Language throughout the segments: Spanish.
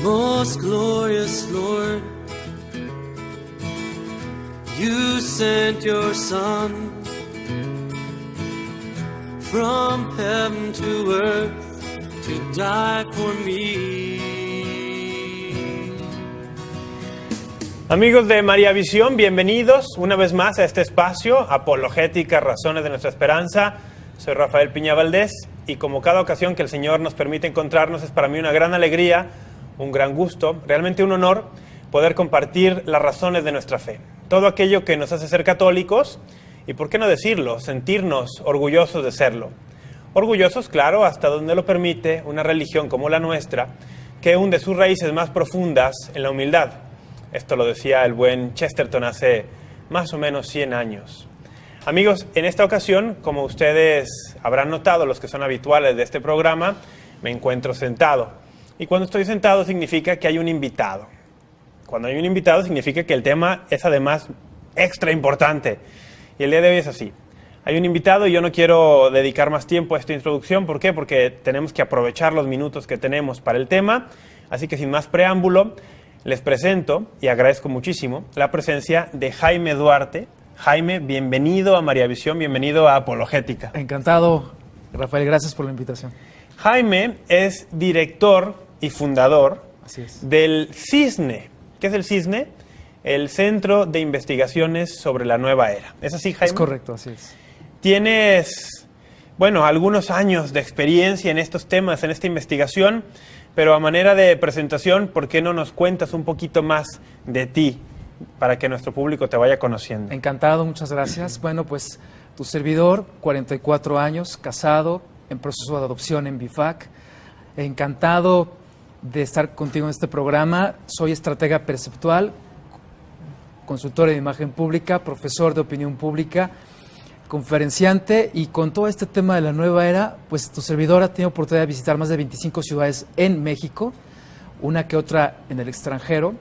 Most glorious Lord, you sent your Son from heaven to earth to die for me. Amigos de María Visión, bienvenidos una vez más a este espacio, Apologética, Razones de Nuestra Esperanza. Soy Rafael Piña Valdés y como cada ocasión que el Señor nos permite encontrarnos es para mí una gran alegría, un gran gusto, realmente un honor poder compartir las razones de nuestra fe. Todo aquello que nos hace ser católicos y, por qué no decirlo, sentirnos orgullosos de serlo. Orgullosos, claro, hasta donde lo permite una religión como la nuestra, que hunde sus raíces más profundas en la humildad. Esto lo decía el buen Chesterton hace más o menos 100 años. Amigos, en esta ocasión, como ustedes habrán notado, los que son habituales de este programa, me encuentro sentado. Y cuando estoy sentado significa que hay un invitado. Cuando hay un invitado significa que el tema es además extra importante. Y el día de hoy es así. Hay un invitado y yo no quiero dedicar más tiempo a esta introducción. ¿Por qué? Porque tenemos que aprovechar los minutos que tenemos para el tema. Así que sin más preámbulo, les presento, y agradezco muchísimo, la presencia de Jaime Duarte. Jaime, bienvenido a María Visión, bienvenido a Apologética. Encantado, Rafael, gracias por la invitación. Jaime es director y fundador del CISNE. ¿Qué es el CISNE? El Centro de Investigaciones sobre la Nueva Era. ¿Es así, Jaime? Es correcto, así es. Tienes, bueno, algunos años de experiencia en estos temas, en esta investigación. Pero a manera de presentación, ¿por qué no nos cuentas un poquito más de ti para que nuestro público te vaya conociendo? Encantado, muchas gracias. Bueno, pues tu servidor, 44 años, casado, en proceso de adopción en BIFAC. Encantado de estar contigo en este programa. Soy estratega perceptual, consultor de imagen pública, profesor de opinión pública, conferenciante, y con todo este tema de la nueva era, pues tu servidor ha tenido oportunidad de visitar más de 25 ciudades en México, una que otra en el extranjero,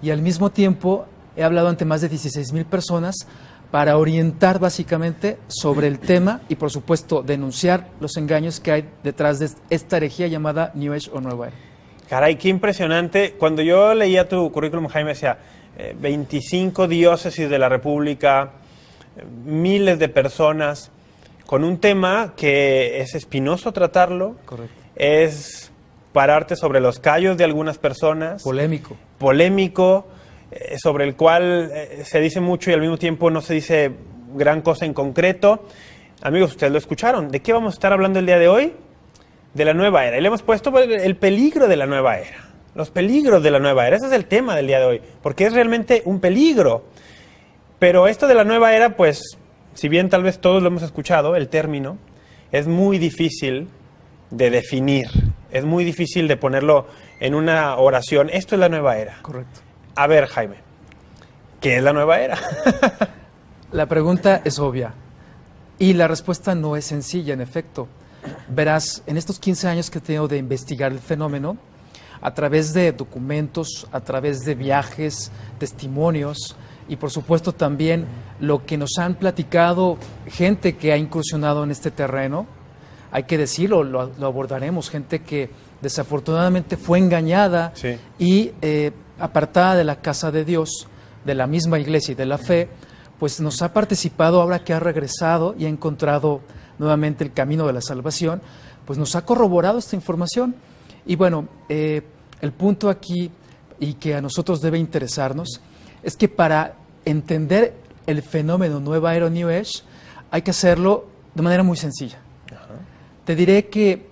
y al mismo tiempo he hablado ante más de 16,000 personas para orientar básicamente sobre el tema y, por supuesto, denunciar los engaños que hay detrás de esta herejía llamada New Age o Nueva Era. Caray, qué impresionante. Cuando yo leía tu currículum, Jaime, decía 25 diócesis de la República, miles de personas, con un tema que es espinoso tratarlo. Correcto. Es pararte sobre los callos de algunas personas. Polémico, sobre el cual se dice mucho y al mismo tiempo no se dice gran cosa en concreto. Amigos, ustedes lo escucharon. ¿De qué vamos a estar hablando el día de hoy? De la nueva era. Y le hemos puesto el peligro de la nueva era. Los peligros de la nueva era. Ese es el tema del día de hoy, porque es realmente un peligro. Pero esto de la nueva era, pues, si bien tal vez todos lo hemos escuchado, el término, es muy difícil de definir, es muy difícil de ponerlo en una oración. Esto es la nueva era. Correcto. A ver, Jaime, ¿qué es la nueva era? La pregunta es obvia y la respuesta no es sencilla, en efecto. Verás, en estos 15 años que he tenido de investigar el fenómeno, a través de documentos, a través de viajes, testimonios, y por supuesto también lo que nos han platicado gente que ha incursionado en este terreno, hay que decirlo, lo abordaremos, gente que desafortunadamente fue engañada, sí, y apartada de la casa de Dios, de la misma iglesia y de la fe, pues nos ha participado ahora que ha regresado y ha encontrado nuevamente el camino de la salvación, pues nos ha corroborado esta información. Y bueno, el punto aquí, y que a nosotros debe interesarnos, es que para entender el fenómeno Nueva Era o New Age hay que hacerlo de manera muy sencilla. Ajá. Te diré que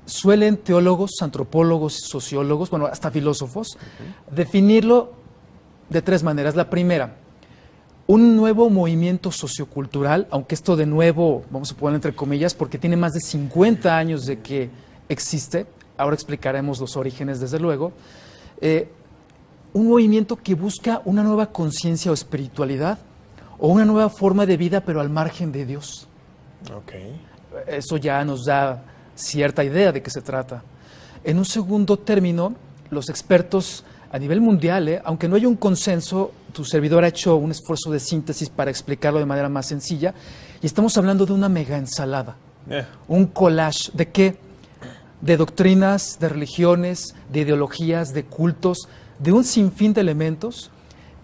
suelen teólogos, antropólogos, sociólogos, bueno, hasta filósofos, definirlo de tres maneras. La primera, un nuevo movimiento sociocultural, aunque esto de nuevo, vamos a poner entre comillas, porque tiene más de 50 años de que existe, ahora explicaremos los orígenes desde luego, un movimiento que busca una nueva conciencia o espiritualidad o una nueva forma de vida, pero al margen de Dios. Okay. Eso ya nos da cierta idea de qué se trata. En un segundo término, los expertos a nivel mundial, aunque no hay un consenso, tu servidor ha hecho un esfuerzo de síntesis para explicarlo de manera más sencilla, y estamos hablando de una mega ensalada, un collage. ¿De qué? de doctrinas, de religiones, de ideologías, de cultos, de un sinfín de elementos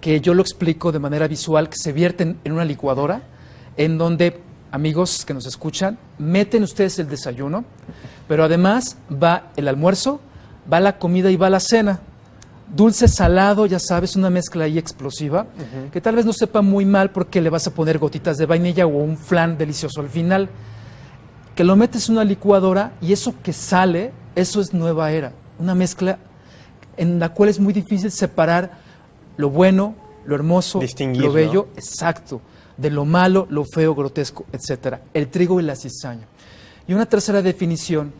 que yo lo explico de manera visual, que se vierten en una licuadora, en donde, amigos que nos escuchan, meten ustedes el desayuno, pero además va el almuerzo, va la comida y va la cena. Dulce, salado, ya sabes, una mezcla ahí explosiva, que tal vez no sepa muy mal porque le vas a poner gotitas de vainilla o un flan delicioso al final, que lo metes en una licuadora y eso que sale, eso es nueva era, una mezcla en la cual es muy difícil separar lo bueno, lo hermoso, Distinguir, lo bello, ¿no? exacto, de lo malo, lo feo, grotesco, etcétera. El trigo y la cizaña. Y una tercera definición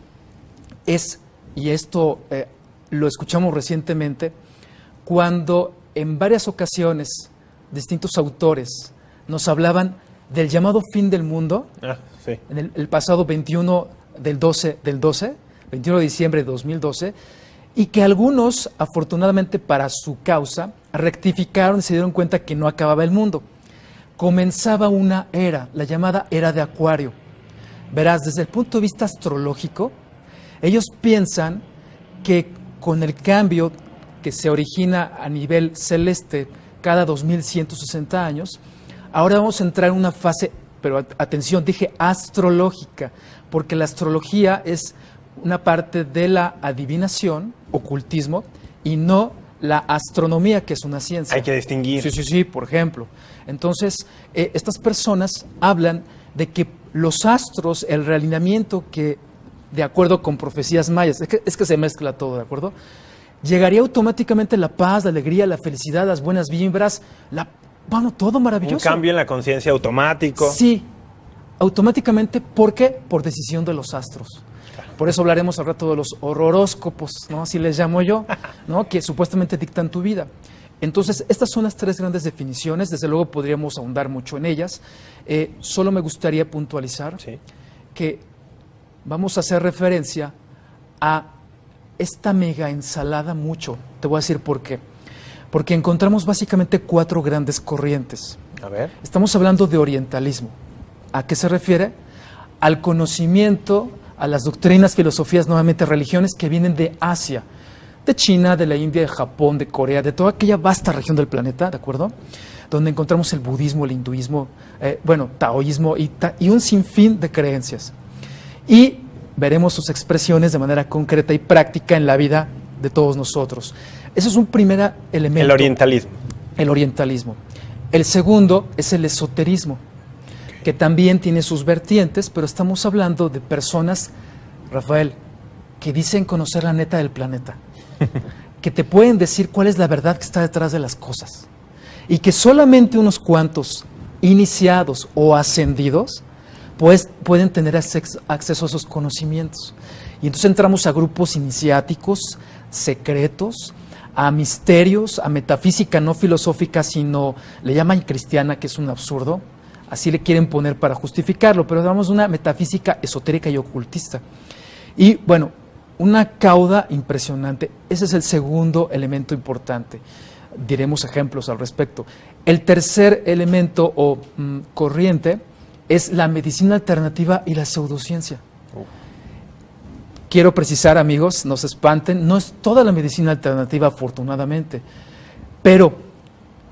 es, y esto lo escuchamos recientemente, cuando en varias ocasiones distintos autores nos hablaban del llamado fin del mundo, Sí. en el pasado 21 del 12, 21 de diciembre de 2012, y que algunos, afortunadamente para su causa, rectificaron y se dieron cuenta que no acababa el mundo. Comenzaba una era, la llamada era de Acuario. Verás, desde el punto de vista astrológico, ellos piensan que con el cambio que se origina a nivel celeste cada 2160 años, ahora vamos a entrar en una fase, pero atención, dije astrológica, porque la astrología es una parte de la adivinación, ocultismo, y no la astronomía, que es una ciencia. Hay que distinguir. Sí, por ejemplo. Entonces, estas personas hablan de que los astros, el realineamiento que, de acuerdo con profecías mayas, es que se mezcla todo, ¿de acuerdo? Llegaría automáticamente la paz, la alegría, la felicidad, las buenas vibras, todo maravilloso. Un cambio en la conciencia automático. Sí, automáticamente, ¿por qué? Por decisión de los astros. Por eso hablaremos al rato de los horóscopos, ¿no? Así les llamo yo, ¿no? Que supuestamente dictan tu vida. Entonces, estas son las tres grandes definiciones. Desde luego podríamos ahondar mucho en ellas. Solo me gustaría puntualizar que vamos a hacer referencia a esta mega ensalada mucho. Te voy a decir por qué. Porque encontramos básicamente 4 grandes corrientes. A ver. Estamos hablando de orientalismo. ¿A qué se refiere? Al conocimiento, a las doctrinas, filosofías, nuevamente religiones que vienen de Asia, de China, de la India, de Japón, de Corea, de toda aquella vasta región del planeta, ¿de acuerdo? Donde encontramos el budismo, el hinduismo, taoísmo y un sinfín de creencias. Y veremos sus expresiones de manera concreta y práctica en la vida de todos nosotros. Ese es un primer elemento. El orientalismo. El orientalismo. El segundo es el esoterismo, que también tiene sus vertientes, pero estamos hablando de personas, Rafael, que dicen conocer la neta del planeta, que te pueden decir cuál es la verdad que está detrás de las cosas, y que solamente unos cuantos iniciados o ascendidos pues, pueden tener acceso a esos conocimientos. Y entonces entramos a grupos iniciáticos, secretos, a misterios, a metafísica no filosófica, sino le llaman cristiana, que es un absurdo. Así le quieren poner para justificarlo, pero hablamos de una metafísica esotérica y ocultista. Y bueno, una cauda impresionante. Ese es el segundo elemento importante. Diremos ejemplos al respecto. El tercer elemento o corriente es la medicina alternativa y la pseudociencia. Quiero precisar, amigos, no se espanten, no es toda la medicina alternativa, afortunadamente, pero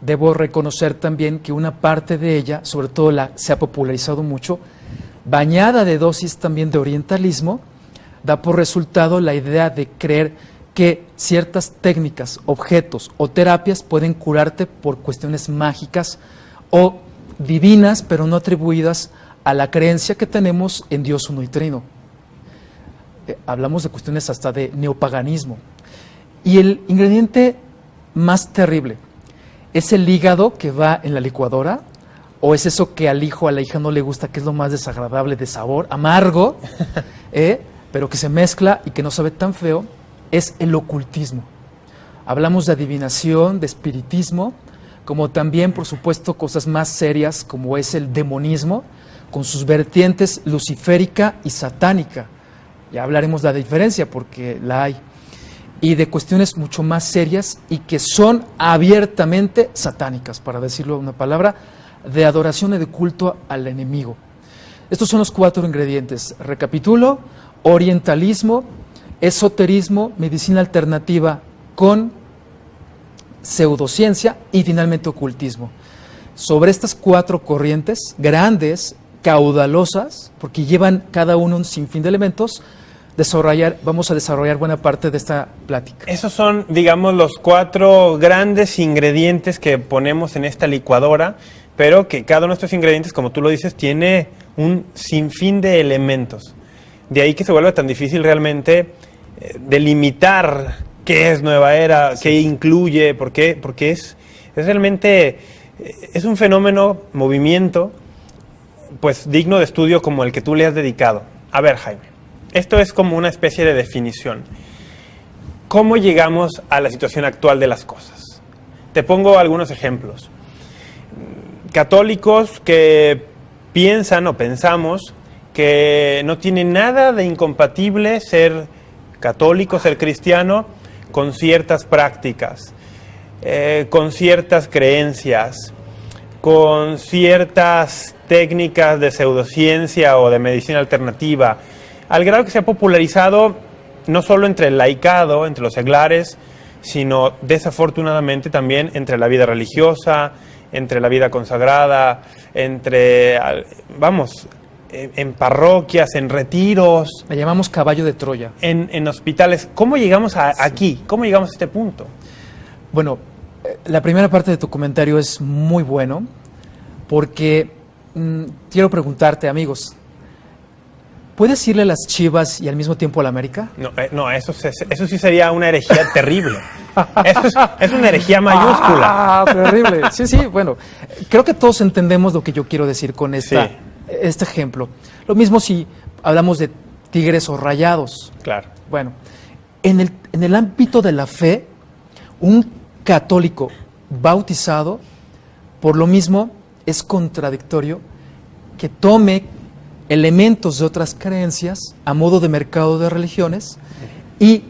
debo reconocer también que una parte de ella, sobre todo se ha popularizado mucho, bañada de dosis también de orientalismo, da por resultado la idea de creer que ciertas técnicas, objetos o terapias pueden curarte por cuestiones mágicas o divinas, pero no atribuidas a la creencia que tenemos en Dios uno y trino. Hablamos de cuestiones hasta de neopaganismo. Y el ingrediente más terrible, ¿es el hígado que va en la licuadora? ¿O es eso que al hijo o a la hija no le gusta, que es lo más desagradable de sabor, amargo, pero que se mezcla y que no sabe tan feo? Es el ocultismo. Hablamos de adivinación, de espiritismo, como también, por supuesto, cosas más serias como es el demonismo, con sus vertientes luciférica y satánica. Ya hablaremos de la diferencia porque la hay. Y de cuestiones mucho más serias y que son abiertamente satánicas, para decirlo una palabra, de adoración y de culto al enemigo. Estos son los 4 ingredientes. Recapitulo: orientalismo, esoterismo, medicina alternativa con pseudociencia y finalmente ocultismo. Sobre estas 4 corrientes grandes, caudalosas, porque llevan cada uno un sinfín de elementos, vamos a desarrollar buena parte de esta plática. Esos son, digamos, los 4 grandes ingredientes que ponemos en esta licuadora, pero que cada uno de estos ingredientes, como tú lo dices, tiene un sinfín de elementos. De ahí que se vuelve tan difícil realmente delimitar qué es Nueva Era, qué incluye, porque es realmente, es un fenómeno, movimiento, pues digno de estudio como el que tú le has dedicado. A ver, Jaime, esto es como una especie de definición. ¿Cómo llegamos a la situación actual de las cosas? Te pongo algunos ejemplos. Católicos que piensan o pensamos que no tiene nada de incompatible ser católico, ser cristiano, con ciertas prácticas, con ciertas creencias, con ciertas técnicas de pseudociencia o de medicina alternativa, al grado que se ha popularizado no solo entre el laicado, entre los seglares, sino desafortunadamente también entre la vida religiosa, entre la vida consagrada, entre, vamos, en parroquias, en retiros. Le llamamos caballo de Troya. En hospitales. ¿Cómo llegamos aquí? ¿Cómo llegamos a este punto? Bueno, la primera parte de tu comentario es muy bueno, porque quiero preguntarte, amigos, ¿puedes irle a las Chivas y al mismo tiempo a la América? No, eso sí sería una herejía terrible. Es una herejía mayúscula. Ah, terrible. Sí, bueno, creo que todos entendemos lo que yo quiero decir con este ejemplo. Lo mismo si hablamos de Tigres o Rayados. Claro. Bueno, en el ámbito de la fe, un católico bautizado, por lo mismo, es contradictorio que tome elementos de otras creencias a modo de mercado de religiones y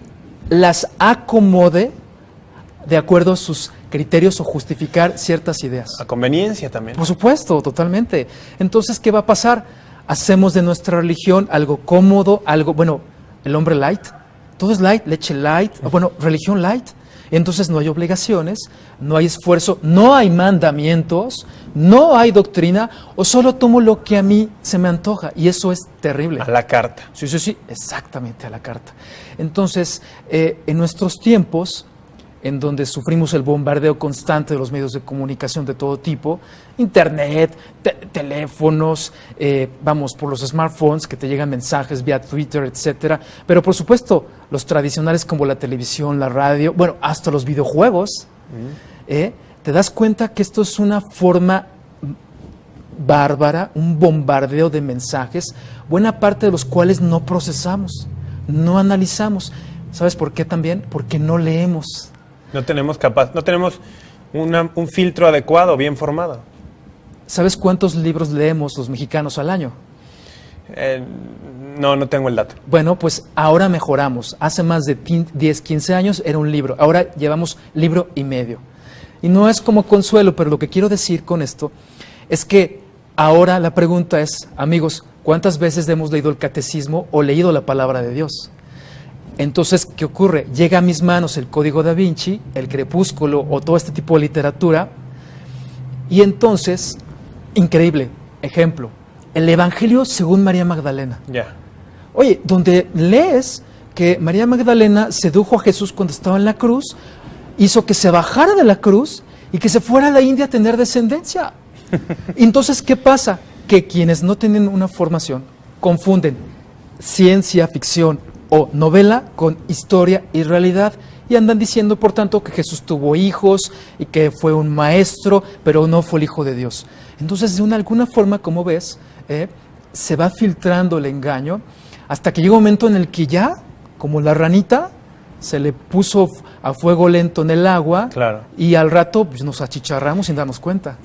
las acomode de acuerdo a sus criterios o justificar ciertas ideas. A conveniencia también. Por supuesto, totalmente. Entonces, ¿qué va a pasar? Hacemos de nuestra religión algo cómodo, algo, bueno, el hombre light, todo es light, leche light, bueno, religión light. Entonces no hay obligaciones, no hay esfuerzo, no hay mandamientos, no hay doctrina, o solo tomo lo que a mí se me antoja, y eso es terrible. A la carta. Sí, exactamente, a la carta. Entonces, en nuestros tiempos, en donde sufrimos el bombardeo constante de los medios de comunicación de todo tipo, internet, teléfonos, vamos, por los smartphones que te llegan mensajes vía Twitter, etcétera, pero por supuesto los tradicionales como la televisión, la radio, bueno, hasta los videojuegos, te das cuenta que esto es una forma bárbara, un bombardeo de mensajes, buena parte de los cuales no procesamos, no analizamos. ¿Sabes por qué también? Porque no leemos. No tenemos un filtro adecuado, bien formado. ¿Sabes cuántos libros leemos los mexicanos al año? No tengo el dato. Bueno, pues ahora mejoramos. Hace más de 10, 15 años era un libro. Ahora llevamos libro y medio. Y no es como consuelo, pero lo que quiero decir con esto es que ahora la pregunta es, amigos, ¿cuántas veces hemos leído el catecismo o leído la palabra de Dios? Entonces, ¿qué ocurre? Llega a mis manos el Código Da Vinci, el Crepúsculo o todo este tipo de literatura, y entonces, increíble, ejemplo, el Evangelio según María Magdalena. Ya. Oye, donde lees que María Magdalena sedujo a Jesús cuando estaba en la cruz, hizo que se bajara de la cruz y que se fuera a la India a tener descendencia. Entonces, ¿qué pasa? Que quienes no tienen una formación confunden ciencia ficción o novela con historia y realidad, y andan diciendo, por tanto, que Jesús tuvo hijos y que fue un maestro, pero no fue el Hijo de Dios. Entonces, de alguna forma, como ves, se va filtrando el engaño hasta que llega un momento en el que ya, como la ranita, se le puso a fuego lento en el agua, claro, y al rato pues, nos achicharramos sin darnos cuenta.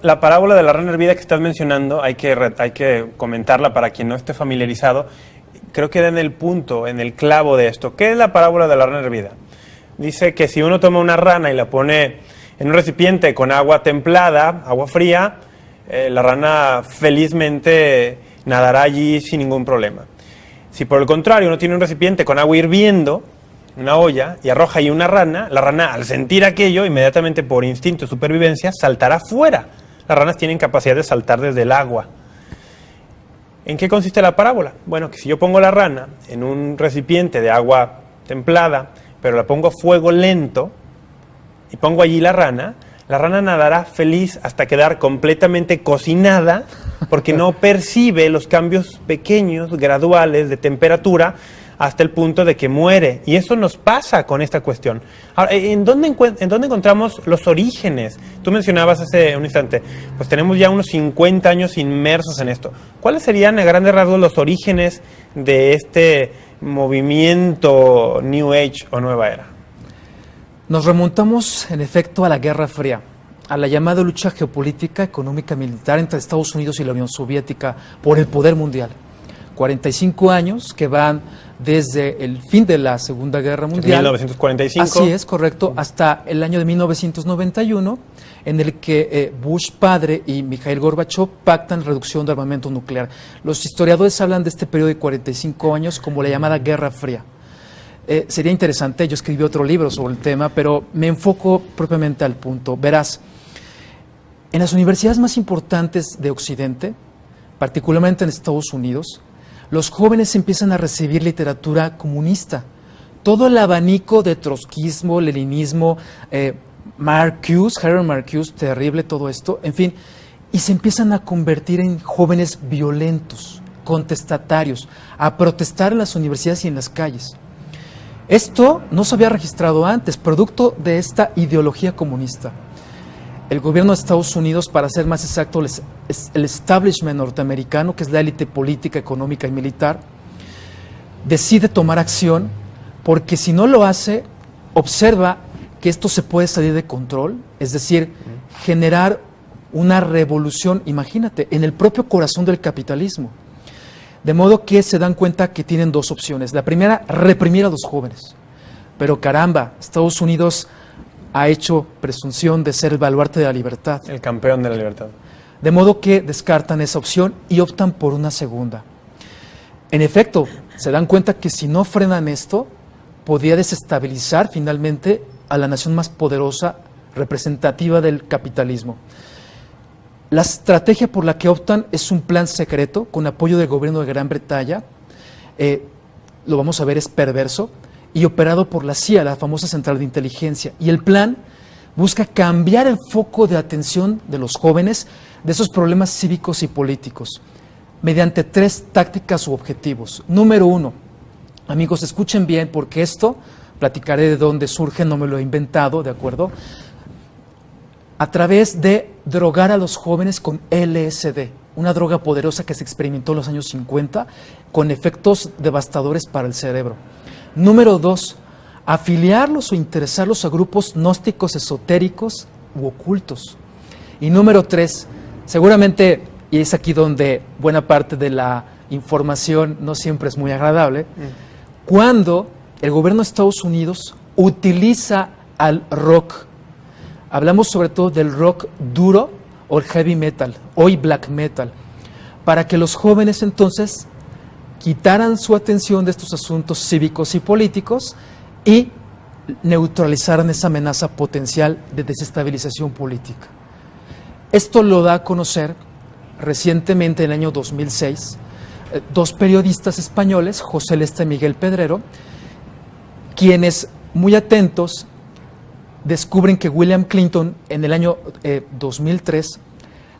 La parábola de la rana hervida que estás mencionando, hay que comentarla para quien no esté familiarizado. Creo que da en el punto, en el clavo de esto. ¿Qué es la parábola de la rana hervida? Dice que si uno toma una rana y la pone en un recipiente con agua templada, agua fría, la rana felizmente nadará allí sin ningún problema. Si por el contrario uno tiene un recipiente con agua hirviendo, una olla, y arroja ahí una rana, la rana al sentir aquello, inmediatamente por instinto de supervivencia, saltará fuera. Las ranas tienen capacidad de saltar desde el agua. ¿En qué consiste la parábola? Bueno, que si yo pongo la rana en un recipiente de agua templada, pero la pongo a fuego lento, y pongo allí la rana nadará feliz hasta quedar completamente cocinada, porque no percibe los cambios pequeños, graduales de temperatura, hasta el punto de que muere. Y eso nos pasa con esta cuestión. Ahora, ¿en dónde encontramos los orígenes? Tú mencionabas hace un instante, pues tenemos ya unos 50 años inmersos en esto. ¿Cuáles serían a grandes rasgos los orígenes de este movimiento New Age o Nueva Era? Nos remontamos, en efecto, a la Guerra Fría, a la llamada lucha geopolítica, económica, militar entre Estados Unidos y la Unión Soviética por el poder mundial. 45 años que van desde el fin de la Segunda Guerra Mundial. 1945. Así es, correcto, hasta el año de 1991, en el que Bush padre y Mikhail Gorbachev pactan reducción de armamento nuclear. Los historiadores hablan de este periodo de 45 años como la llamada Guerra Fría. Sería interesante, yo escribí otro libro sobre el tema, pero me enfoco propiamente al punto. Verás, en las universidades más importantes de Occidente, particularmente en Estados Unidos, los jóvenes empiezan a recibir literatura comunista. Todo el abanico de trotskismo, leninismo, Marcuse, Harold Marcuse, terrible todo esto, en fin, y se empiezan a convertir en jóvenes violentos, contestatarios, a protestar en las universidades y en las calles. Esto no se había registrado antes, producto de esta ideología comunista. El gobierno de Estados Unidos, para ser más exacto, el establishment norteamericano, que es la élite política, económica y militar, decide tomar acción porque si no lo hace, observa que esto se puede salir de control, es decir, generar una revolución, imagínate, en el propio corazón del capitalismo. De modo que se dan cuenta que tienen dos opciones. La primera, reprimir a los jóvenes. Pero caramba, Estados Unidos ha hecho presunción de ser el baluarte de la libertad. El campeón de la libertad. De modo que descartan esa opción y optan por una segunda. En efecto, se dan cuenta que si no frenan esto, podría desestabilizar finalmente a la nación más poderosa, representativa del capitalismo. La estrategia por la que optan es un plan secreto con apoyo del gobierno de Gran Bretaña. Lo vamos a ver, es perverso y operado por la CIA, la famosa Central de Inteligencia. Y el plan busca cambiar el foco de atención de los jóvenes de esos problemas cívicos y políticos mediante tres tácticas u objetivos. Número uno, amigos, escuchen bien porque esto, platicaré de dónde surge, no me lo he inventado, ¿de acuerdo? A través de drogar a los jóvenes con LSD, una droga poderosa que se experimentó en los años 50 con efectos devastadores para el cerebro. Número dos, afiliarlos o interesarlos a grupos gnósticos, esotéricos u ocultos. Y número tres, seguramente, y es aquí donde buena parte de la información no siempre es muy agradable, cuando el gobierno de Estados Unidos utiliza al rock. Hablamos sobre todo del rock duro o el heavy metal, hoy black metal, para que los jóvenes entonces quitaran su atención de estos asuntos cívicos y políticos y neutralizaran esa amenaza potencial de desestabilización política. Esto lo da a conocer recientemente, en el año 2006, dos periodistas españoles, José Lesta y Miguel Pedrero, quienes muy atentos descubren que William Clinton en el año 2003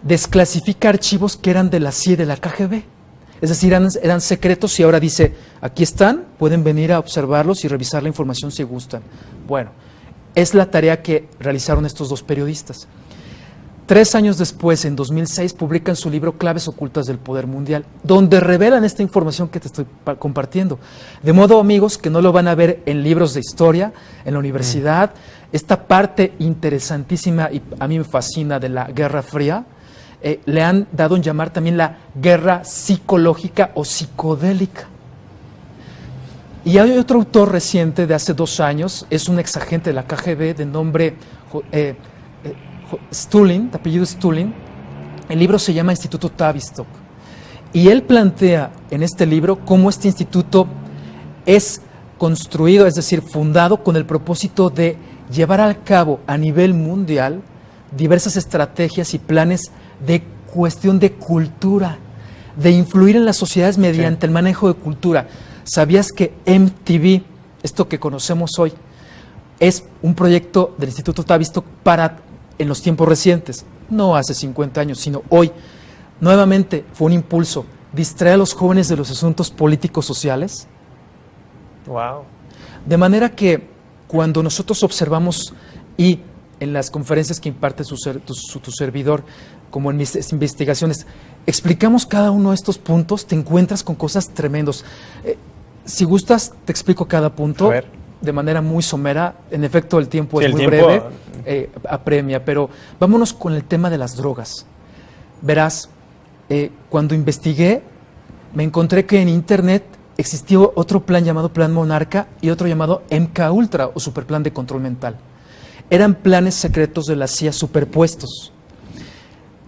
desclasifica archivos que eran de la CIA y de la KGB. Es decir, eran secretos y ahora dice, aquí están, pueden venir a observarlos y revisar la información si gustan. Bueno, es la tarea que realizaron estos dos periodistas. 3 años después, en 2006, publican su libro Claves ocultas del poder mundial, donde revelan esta información que te estoy compartiendo. De modo, amigos, que no lo van a ver en libros de historia, en la universidad. Esta parte interesantísima, y a mí me fascina, de la Guerra Fría, le han dado en llamar también la guerra psicológica o psicodélica. Y hay otro autor reciente de hace 2 años, es un exagente de la KGB de nombre Stulin, de apellido Stulin. El libro se llama Instituto Tavistock. Y él plantea en este libro cómo este instituto es construido, es decir, fundado con el propósito de llevar a cabo a nivel mundial diversas estrategias y planes de cuestión de cultura, de influir en las sociedades mediante el manejo de cultura. ¿Sabías que MTV, esto que conocemos hoy, es un proyecto del Instituto Tavistock para en los tiempos recientes? No hace 50 años, sino hoy. Nuevamente fue un impulso, distraer a los jóvenes de los asuntos políticos sociales. Wow. De manera que cuando nosotros observamos y en las conferencias que imparte tu servidor, como en mis investigaciones, explicamos cada uno de estos puntos, te encuentras con cosas tremendas. Si gustas, te explico cada punto de manera muy somera. En efecto, el tiempo es muy breve, apremia, pero vámonos con el tema de las drogas. Verás, cuando investigué, me encontré que en Internet existió otro plan llamado Plan Monarca y otro llamado MK Ultra o Superplan de Control Mental. Eran planes secretos de la CIA superpuestos.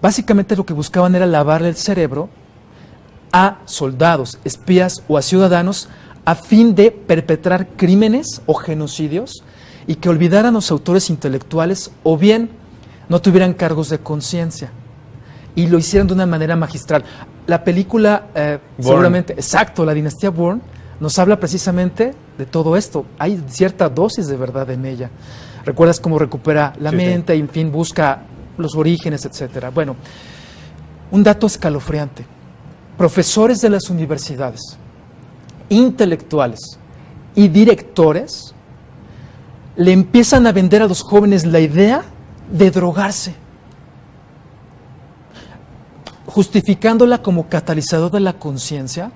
Básicamente lo que buscaban era lavarle el cerebro a soldados, espías o a ciudadanos a fin de perpetrar crímenes o genocidios y que olvidaran a los autores intelectuales o bien no tuvieran cargos de conciencia. Y lo hicieron de una manera magistral. La película, seguramente, exacto, la dinastía Bourne, nos habla precisamente de todo esto. Hay cierta dosis de verdad en ella. Recuerdas cómo recupera la mente y, en fin, busca los orígenes, etcétera. Bueno, un dato escalofriante. Profesores de las universidades, intelectuales y directores le empiezan a vender a los jóvenes la idea de drogarse, justificándola como catalizador de la conciencia,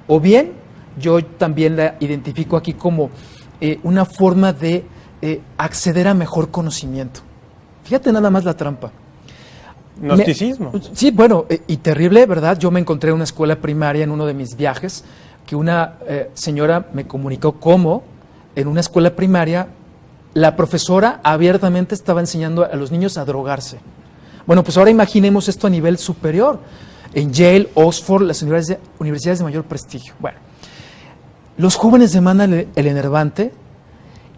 o bien yo también la identifico aquí como una forma de acceder a mejor conocimiento. Fíjate nada más la trampa. Gnosticismo. Sí, bueno, y terrible, ¿verdad? Yo me encontré en una escuela primaria en uno de mis viajes, que una señora me comunicó cómo en una escuela primaria la profesora abiertamente estaba enseñando a los niños a drogarse. Bueno, pues ahora imaginemos esto a nivel superior. En Yale, Oxford, las universidades de mayor prestigio. Bueno, los jóvenes demandan el enervante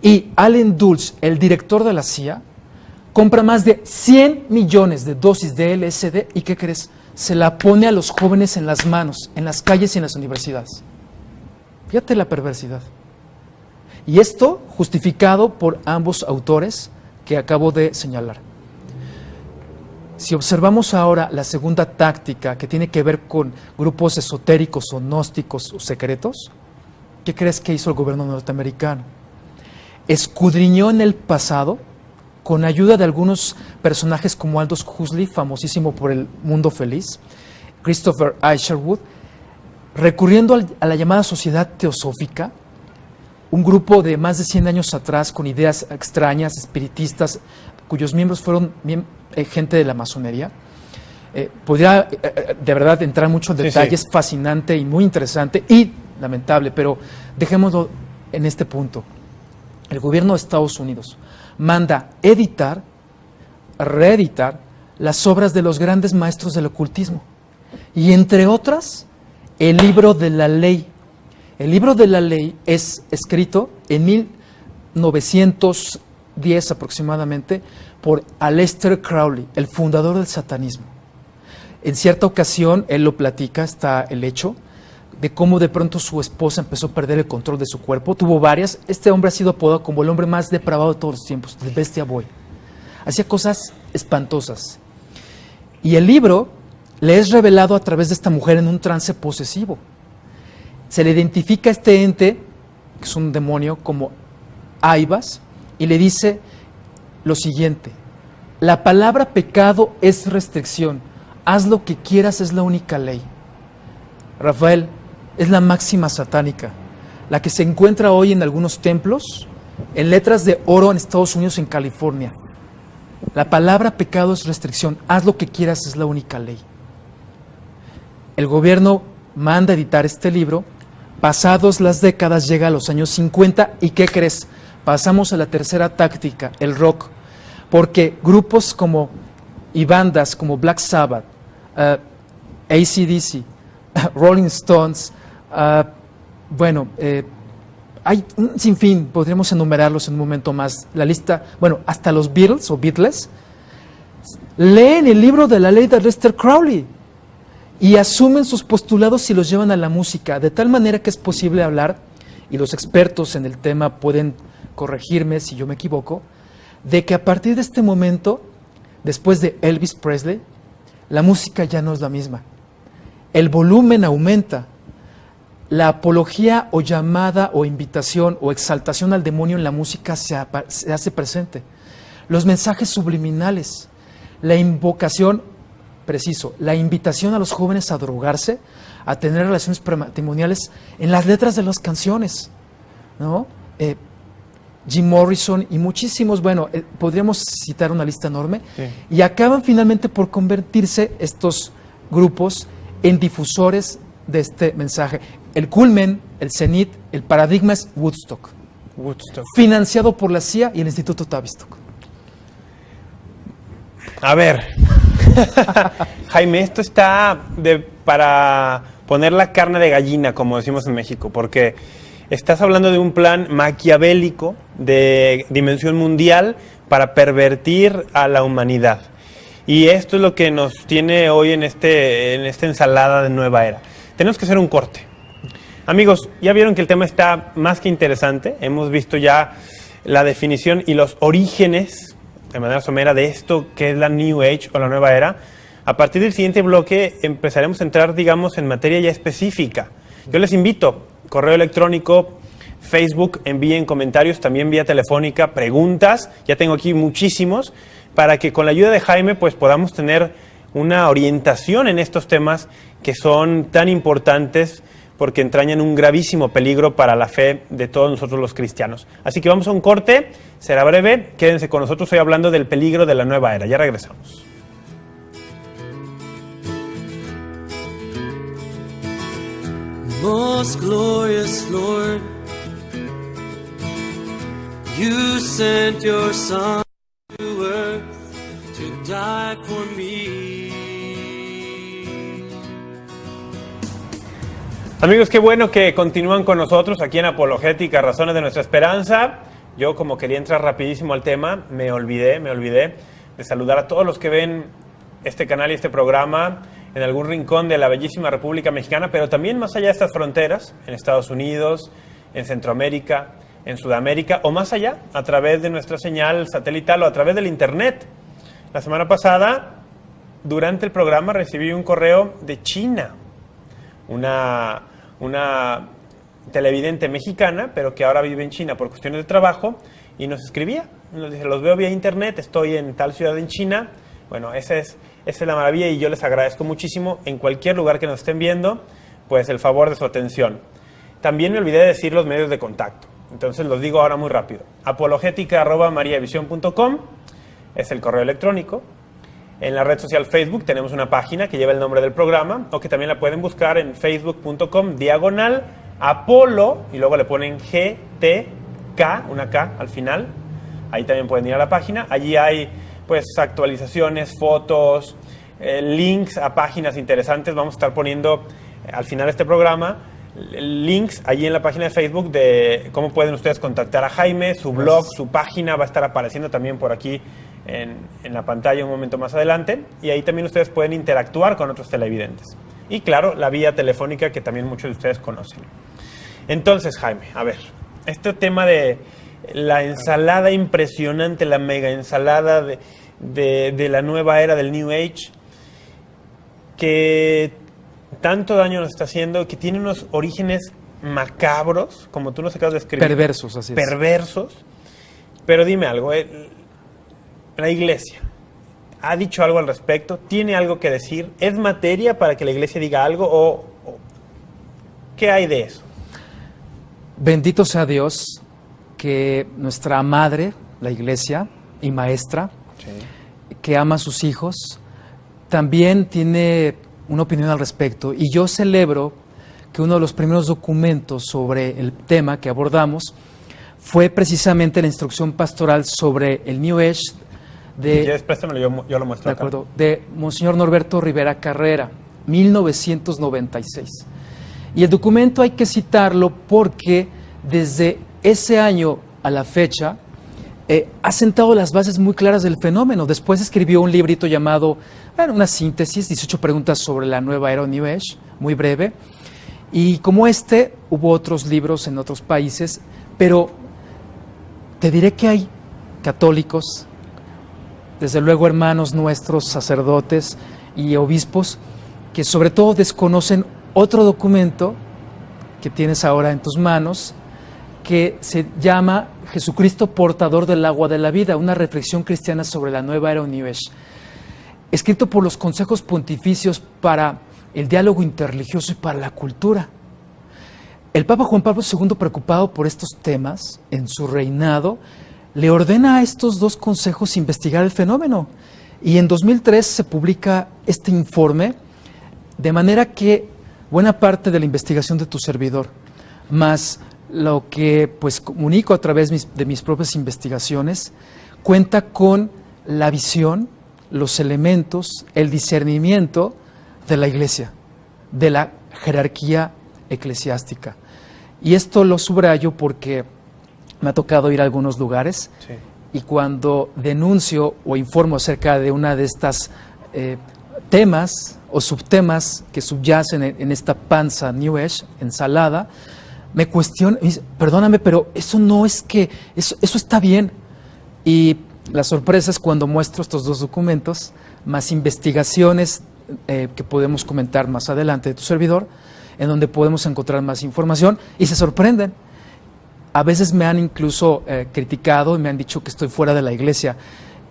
y Allen Dulles, el director de la CIA, compra más de 100 millones de dosis de LSD y ¿qué crees? Se la pone a los jóvenes en las manos, en las calles y en las universidades. Fíjate la perversidad. Y esto justificado por ambos autores que acabo de señalar. Si observamos ahora la segunda táctica que tiene que ver con grupos esotéricos o gnósticos o secretos, ¿qué crees que hizo el gobierno norteamericano? Escudriñó en el pasado, con ayuda de algunos personajes como Aldous Huxley, famosísimo por El Mundo Feliz, Christopher Isherwood, recurriendo a la llamada sociedad teosófica, un grupo de más de 100 años atrás con ideas extrañas, espiritistas, cuyos miembros fueron gente de la masonería. Podría de verdad entrar mucho en detalle, es fascinante y muy interesante y lamentable, pero dejémoslo en este punto. El gobierno de Estados Unidos manda editar, reeditar las obras de los grandes maestros del ocultismo y entre otras el libro de la ley. El libro de la ley es escrito en 1910 aproximadamente por Aleister Crowley, el fundador del satanismo. En cierta ocasión él lo platica, está el hecho de cómo de pronto su esposa empezó a perder el control de su cuerpo, tuvo varias. Este hombre ha sido apodado como el hombre más depravado de todos los tiempos, The Bestia Boy. Hacía cosas espantosas. Y el libro le es revelado a través de esta mujer en un trance posesivo. Se le identifica a este ente, que es un demonio, como Aibas, y le dice lo siguiente: la palabra pecado es restricción, haz lo que quieras, es la única ley. Rafael, es la máxima satánica, la que se encuentra hoy en algunos templos, en letras de oro en Estados Unidos, en California. La palabra pecado es restricción, haz lo que quieras, es la única ley. El gobierno manda editar este libro, pasados las décadas llega a los años 50 y ¿qué crees? Pasamos a la tercera táctica, el rock, porque grupos como y bandas como Black Sabbath, AC/DC, Rolling Stones, bueno, hay un sinfín, podríamos enumerarlos en un momento más. La lista, bueno, hasta los Beatles o Beatles leen el libro de la ley de Aleister Crowley y asumen sus postulados y los llevan a la música, de tal manera que es posible hablar, y los expertos en el tema pueden corregirme si yo me equivoco, de que a partir de este momento, después de Elvis Presley, la música ya no es la misma. El volumen aumenta. La apología o llamada o invitación o exaltación al demonio en la música se hace presente. Los mensajes subliminales, la invocación, preciso, la invitación a los jóvenes a drogarse, a tener relaciones prematrimoniales en las letras de las canciones, ¿no? Jim Morrison y muchísimos, bueno, podríamos citar una lista enorme, sí. Y acaban finalmente por convertirse estos grupos en difusores de este mensaje. El culmen, el cenit, el paradigma es Woodstock. Financiado por la CIA y el Instituto Tavistock. A ver, Jaime, esto está para poner la carne de gallina, como decimos en México, porque estás hablando de un plan maquiavélico de dimensión mundial para pervertir a la humanidad. Y esto es lo que nos tiene hoy en esta ensalada de nueva era. Tenemos que hacer un corte. Amigos, ya vieron que el tema está más que interesante. Hemos visto ya la definición y los orígenes, de manera somera, de esto que es la New Age o la nueva era. A partir del siguiente bloque empezaremos a entrar, digamos, en materia ya específica. Yo les invito, correo electrónico, Facebook, envíen comentarios, también vía telefónica, preguntas. Ya tengo aquí muchísimos, para que con la ayuda de Jaime pues podamos tener una orientación en estos temas que son tan importantes, porque entrañan un gravísimo peligro para la fe de todos nosotros los cristianos. Así que vamos a un corte, será breve, quédense con nosotros hoy hablando del peligro de la nueva era. Ya regresamos. Most glorious Lord, you sent your Son to earth to die for me. Amigos, qué bueno que continúan con nosotros aquí en Apologética, Razones de Nuestra Esperanza. Yo, como quería entrar rapidísimo al tema, me olvidé de saludar a todos los que ven este canal y este programa en algún rincón de la bellísima República Mexicana, pero también más allá de estas fronteras, en Estados Unidos, en Centroamérica, en Sudamérica o más allá, a través de nuestra señal satelital o a través del Internet. La semana pasada, durante el programa, recibí un correo de China, una televidente mexicana, pero que ahora vive en China por cuestiones de trabajo, y nos escribía, nos dice, los veo vía Internet, estoy en tal ciudad en China. Bueno, esa es la maravilla y yo les agradezco muchísimo en cualquier lugar que nos estén viendo, pues el favor de su atención. También me olvidé de decir los medios de contacto, entonces los digo ahora muy rápido. apologetica@mariavision.com es el correo electrónico. En la red social Facebook tenemos una página que lleva el nombre del programa, o que también la pueden buscar en facebook.com/Apolo, y luego le ponen GTK, una K al final. Ahí también pueden ir a la página. Allí hay pues actualizaciones, fotos, links a páginas interesantes. Vamos a estar poniendo al final de este programa links allí en la página de Facebook de cómo pueden ustedes contactar a Jaime, su blog, su página va a estar apareciendo también por aquí en la pantalla un momento más adelante, y ahí también ustedes pueden interactuar con otros televidentes. Y claro, la vía telefónica que también muchos de ustedes conocen. Entonces, Jaime, a ver, este tema de la ensalada impresionante, la mega ensalada de la nueva era del New Age, que tanto daño nos está haciendo, que tiene unos orígenes macabros, como tú nos acabas de escribir. Perversos, así es. Perversos. Pero dime algo, la Iglesia ha dicho algo al respecto, tiene algo que decir, ¿es materia para que la Iglesia diga algo o qué hay de eso? Bendito sea Dios que nuestra madre, la Iglesia y maestra, sí, que ama a sus hijos, también tiene una opinión al respecto, y yo celebro que uno de los primeros documentos sobre el tema que abordamos fue precisamente la instrucción pastoral sobre el New Age si quieres, préstamelo, yo lo muestro. De acuerdo, de Monseñor Norberto Rivera Carrera, 1996. Y el documento hay que citarlo porque desde ese año a la fecha ha sentado las bases muy claras del fenómeno. Después escribió un librito llamado, una síntesis, 18 preguntas sobre la nueva era New Age, muy breve. Y como hubo otros libros en otros países, pero te diré que hay católicos, desde luego hermanos nuestros, sacerdotes y obispos, que sobre todo desconocen otro documento que tienes ahora en tus manos, que se llama Jesucristo portador del agua de la vida, una reflexión cristiana sobre la nueva era New Age, escrito por los consejos pontificios para el diálogo interreligioso y para la cultura. El Papa Juan Pablo II, preocupado por estos temas en su reinado, le ordena a estos dos consejos investigar el fenómeno. Y en 2003 se publica este informe, de manera que buena parte de la investigación de tu servidor, más lo que pues comunico a través de mis propias investigaciones, cuenta con la visión, los elementos, el discernimiento de la Iglesia, de la jerarquía eclesiástica. Y esto lo subrayo porque me ha tocado ir a algunos lugares, sí, y cuando denuncio o informo acerca de una de estas temas o subtemas que subyacen en esta panza New Age, ensalada, me cuestionan, perdóname, pero eso no es que, eso está bien. Y la sorpresa es cuando muestro estos dos documentos, más investigaciones que podemos comentar más adelante de tu servidor, en donde podemos encontrar más información, y se sorprenden. A veces me han incluso criticado y me han dicho que estoy fuera de la iglesia,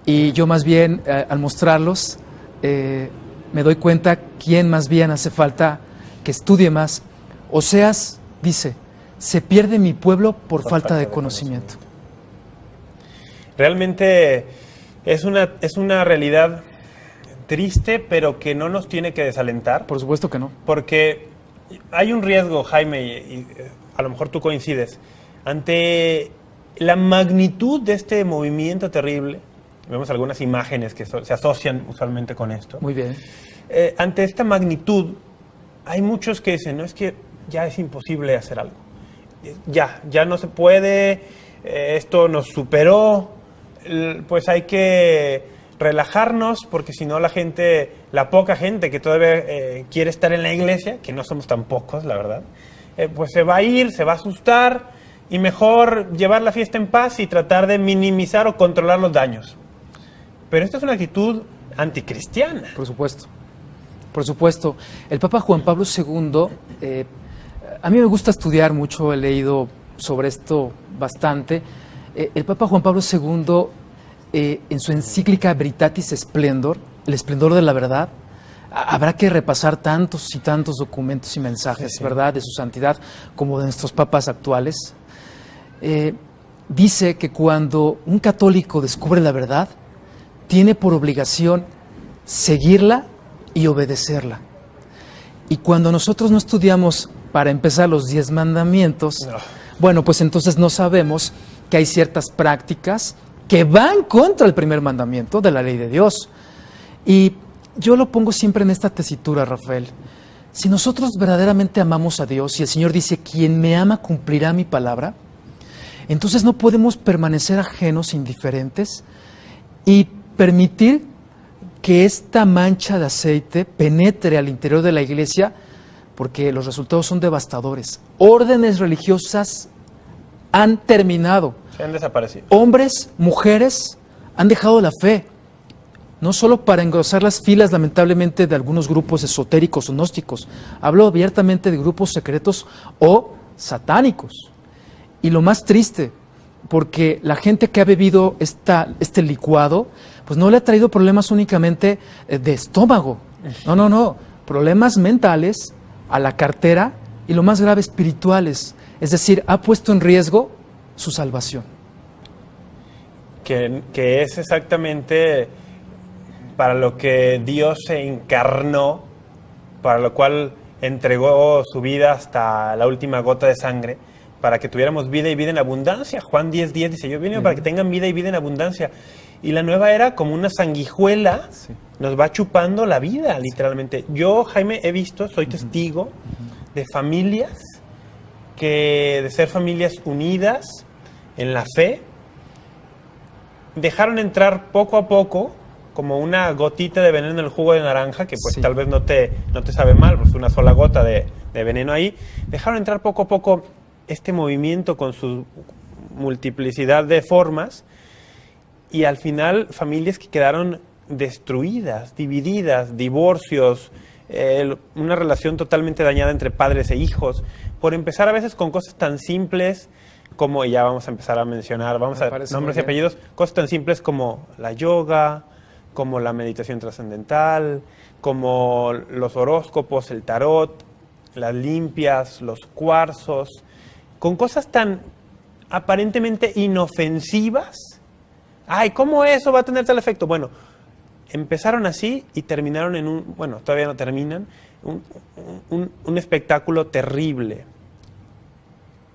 y yo más bien al mostrarlos me doy cuenta quién más bien hace falta que estudie más. Oseas dice: se pierde mi pueblo por falta de conocimiento. Realmente es una realidad triste, pero que no nos tiene que desalentar. Por supuesto que no. Porque hay un riesgo, Jaime, y a lo mejor tú coincides, ante la magnitud de este movimiento terrible. Vemos algunas imágenes que se asocian usualmente con esto. Muy bien. Ante esta magnitud, hay muchos que dicen, no, es que ya es imposible hacer algo. Ya no se puede, esto nos superó, pues hay que relajarnos, porque si no la poca gente que todavía quiere estar en la iglesia, que no somos tan pocos, la verdad, pues se va a ir, se va a asustar, y mejor llevar la fiesta en paz y tratar de minimizar o controlar los daños. Pero esta es una actitud anticristiana. Por supuesto. Por supuesto. El Papa Juan Pablo II, a mí me gusta estudiar mucho, he leído sobre esto bastante. El Papa Juan Pablo II, en su encíclica Veritatis Splendor, el esplendor de la verdad, habrá que repasar tantos y tantos documentos y mensajes, sí, ¿verdad?, de su santidad, como de nuestros papas actuales. Dice que cuando un católico descubre la verdad, tiene por obligación seguirla y obedecerla. Y cuando nosotros no estudiamos, para empezar, los 10 mandamientos, bueno, pues entonces no sabemos que hay ciertas prácticas que van contra el primer mandamiento de la ley de Dios. Y yo lo pongo siempre en esta tesitura, Rafael. Si nosotros verdaderamente amamos a Dios, y el Señor dice, quien me ama cumplirá mi palabra, entonces no podemos permanecer ajenos, indiferentes, y permitir que esta mancha de aceite penetre al interior de la iglesia, porque los resultados son devastadores. Órdenes religiosas han terminado. Se han desaparecido. Hombres, mujeres han dejado la fe, no solo para engrosar las filas, lamentablemente, de algunos grupos esotéricos o gnósticos. Hablo abiertamente de grupos secretos o satánicos. Y lo más triste, porque la gente que ha bebido este licuado, pues no le ha traído problemas únicamente de estómago. No. Problemas mentales, a la cartera, y lo más grave, espirituales. Es decir, ha puesto en riesgo su salvación. Que es exactamente para lo que Dios se encarnó, para lo cual entregó su vida hasta la última gota de sangre, para que tuviéramos vida y vida en abundancia. Juan 10:10 dice, yo vine para que tengan vida y vida en abundancia. Y la nueva era, como una sanguijuela, Sí. nos va chupando la vida, literalmente. Yo, Jaime, he visto, soy testigo de familias que, de ser familias unidas en la fe, dejaron entrar poco a poco como una gotita de veneno en el jugo de naranja, que pues Sí. tal vez no te sabe mal, pues una sola gota de veneno ahí. Dejaron entrar poco a poco este movimiento con su multiplicidad de formas, y al final familias que quedaron destruidas, divididas, divorcios, una relación totalmente dañada entre padres e hijos, por empezar a veces con cosas tan simples como, y ya vamos a empezar a mencionar, vamos Me a parece nombres y muy bien. apellidos, cosas tan simples como la yoga, como la meditación trascendental, como los horóscopos, el tarot, las limpias, los cuarzos, con cosas tan aparentemente inofensivas. Ay, ¿cómo eso va a tener tal efecto? Bueno, empezaron así y terminaron en un, bueno, todavía no terminan, un espectáculo terrible.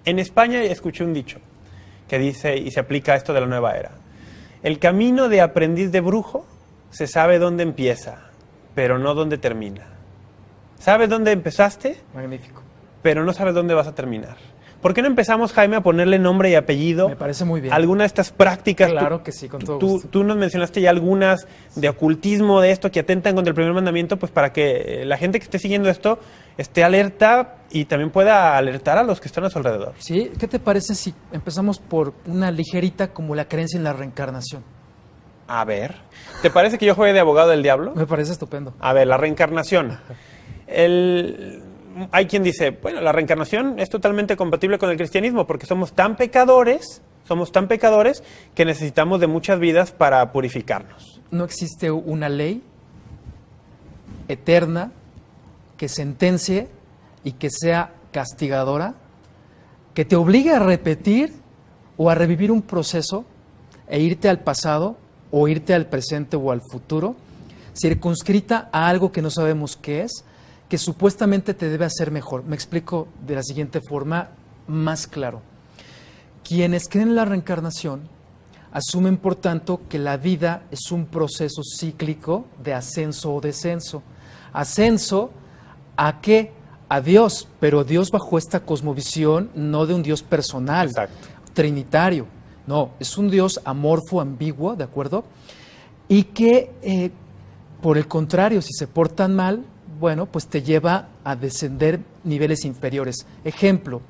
En España escuché un dicho que dice, y se aplica a esto de la nueva era: el camino de aprendiz de brujo se sabe dónde empieza, pero no dónde termina. Sabes dónde empezaste, Magnífico. pero no sabes dónde vas a terminar. ¿Por qué no empezamos, Jaime, a ponerle nombre y apellido Me parece muy bien. a alguna de estas prácticas? Claro que sí, con todo tú, gusto. tú nos mencionaste ya algunas de ocultismo, de esto, que atentan contra el primer mandamiento, pues para que la gente que esté siguiendo esto esté alerta y también pueda alertar a los que están a su alrededor. ¿Sí? ¿Qué te parece si empezamos por una ligerita como la creencia en la reencarnación? A ver, ¿te parece que yo juegue de abogado del diablo? Me parece estupendo. A ver, la reencarnación. Hay quien dice, bueno, la reencarnación es totalmente compatible con el cristianismo porque somos tan pecadores que necesitamos de muchas vidas para purificarnos. No existe una ley eterna que sentencie y que sea castigadora, que te obligue a repetir o a revivir un proceso e irte al pasado o irte al presente o al futuro, circunscrita a algo que no sabemos qué es, que supuestamente te debe hacer mejor. Me explico de la siguiente forma, más claro. Quienes creen en la reencarnación asumen, por tanto, que la vida es un proceso cíclico de ascenso o descenso. Ascenso ¿a qué? A Dios, pero Dios bajo esta cosmovisión no de un Dios personal, Exacto. trinitario. No, es un Dios amorfo, ambiguo, ¿de acuerdo? Y que, por el contrario, si se portan mal, bueno, pues te lleva a descender niveles inferiores. Ejemplo,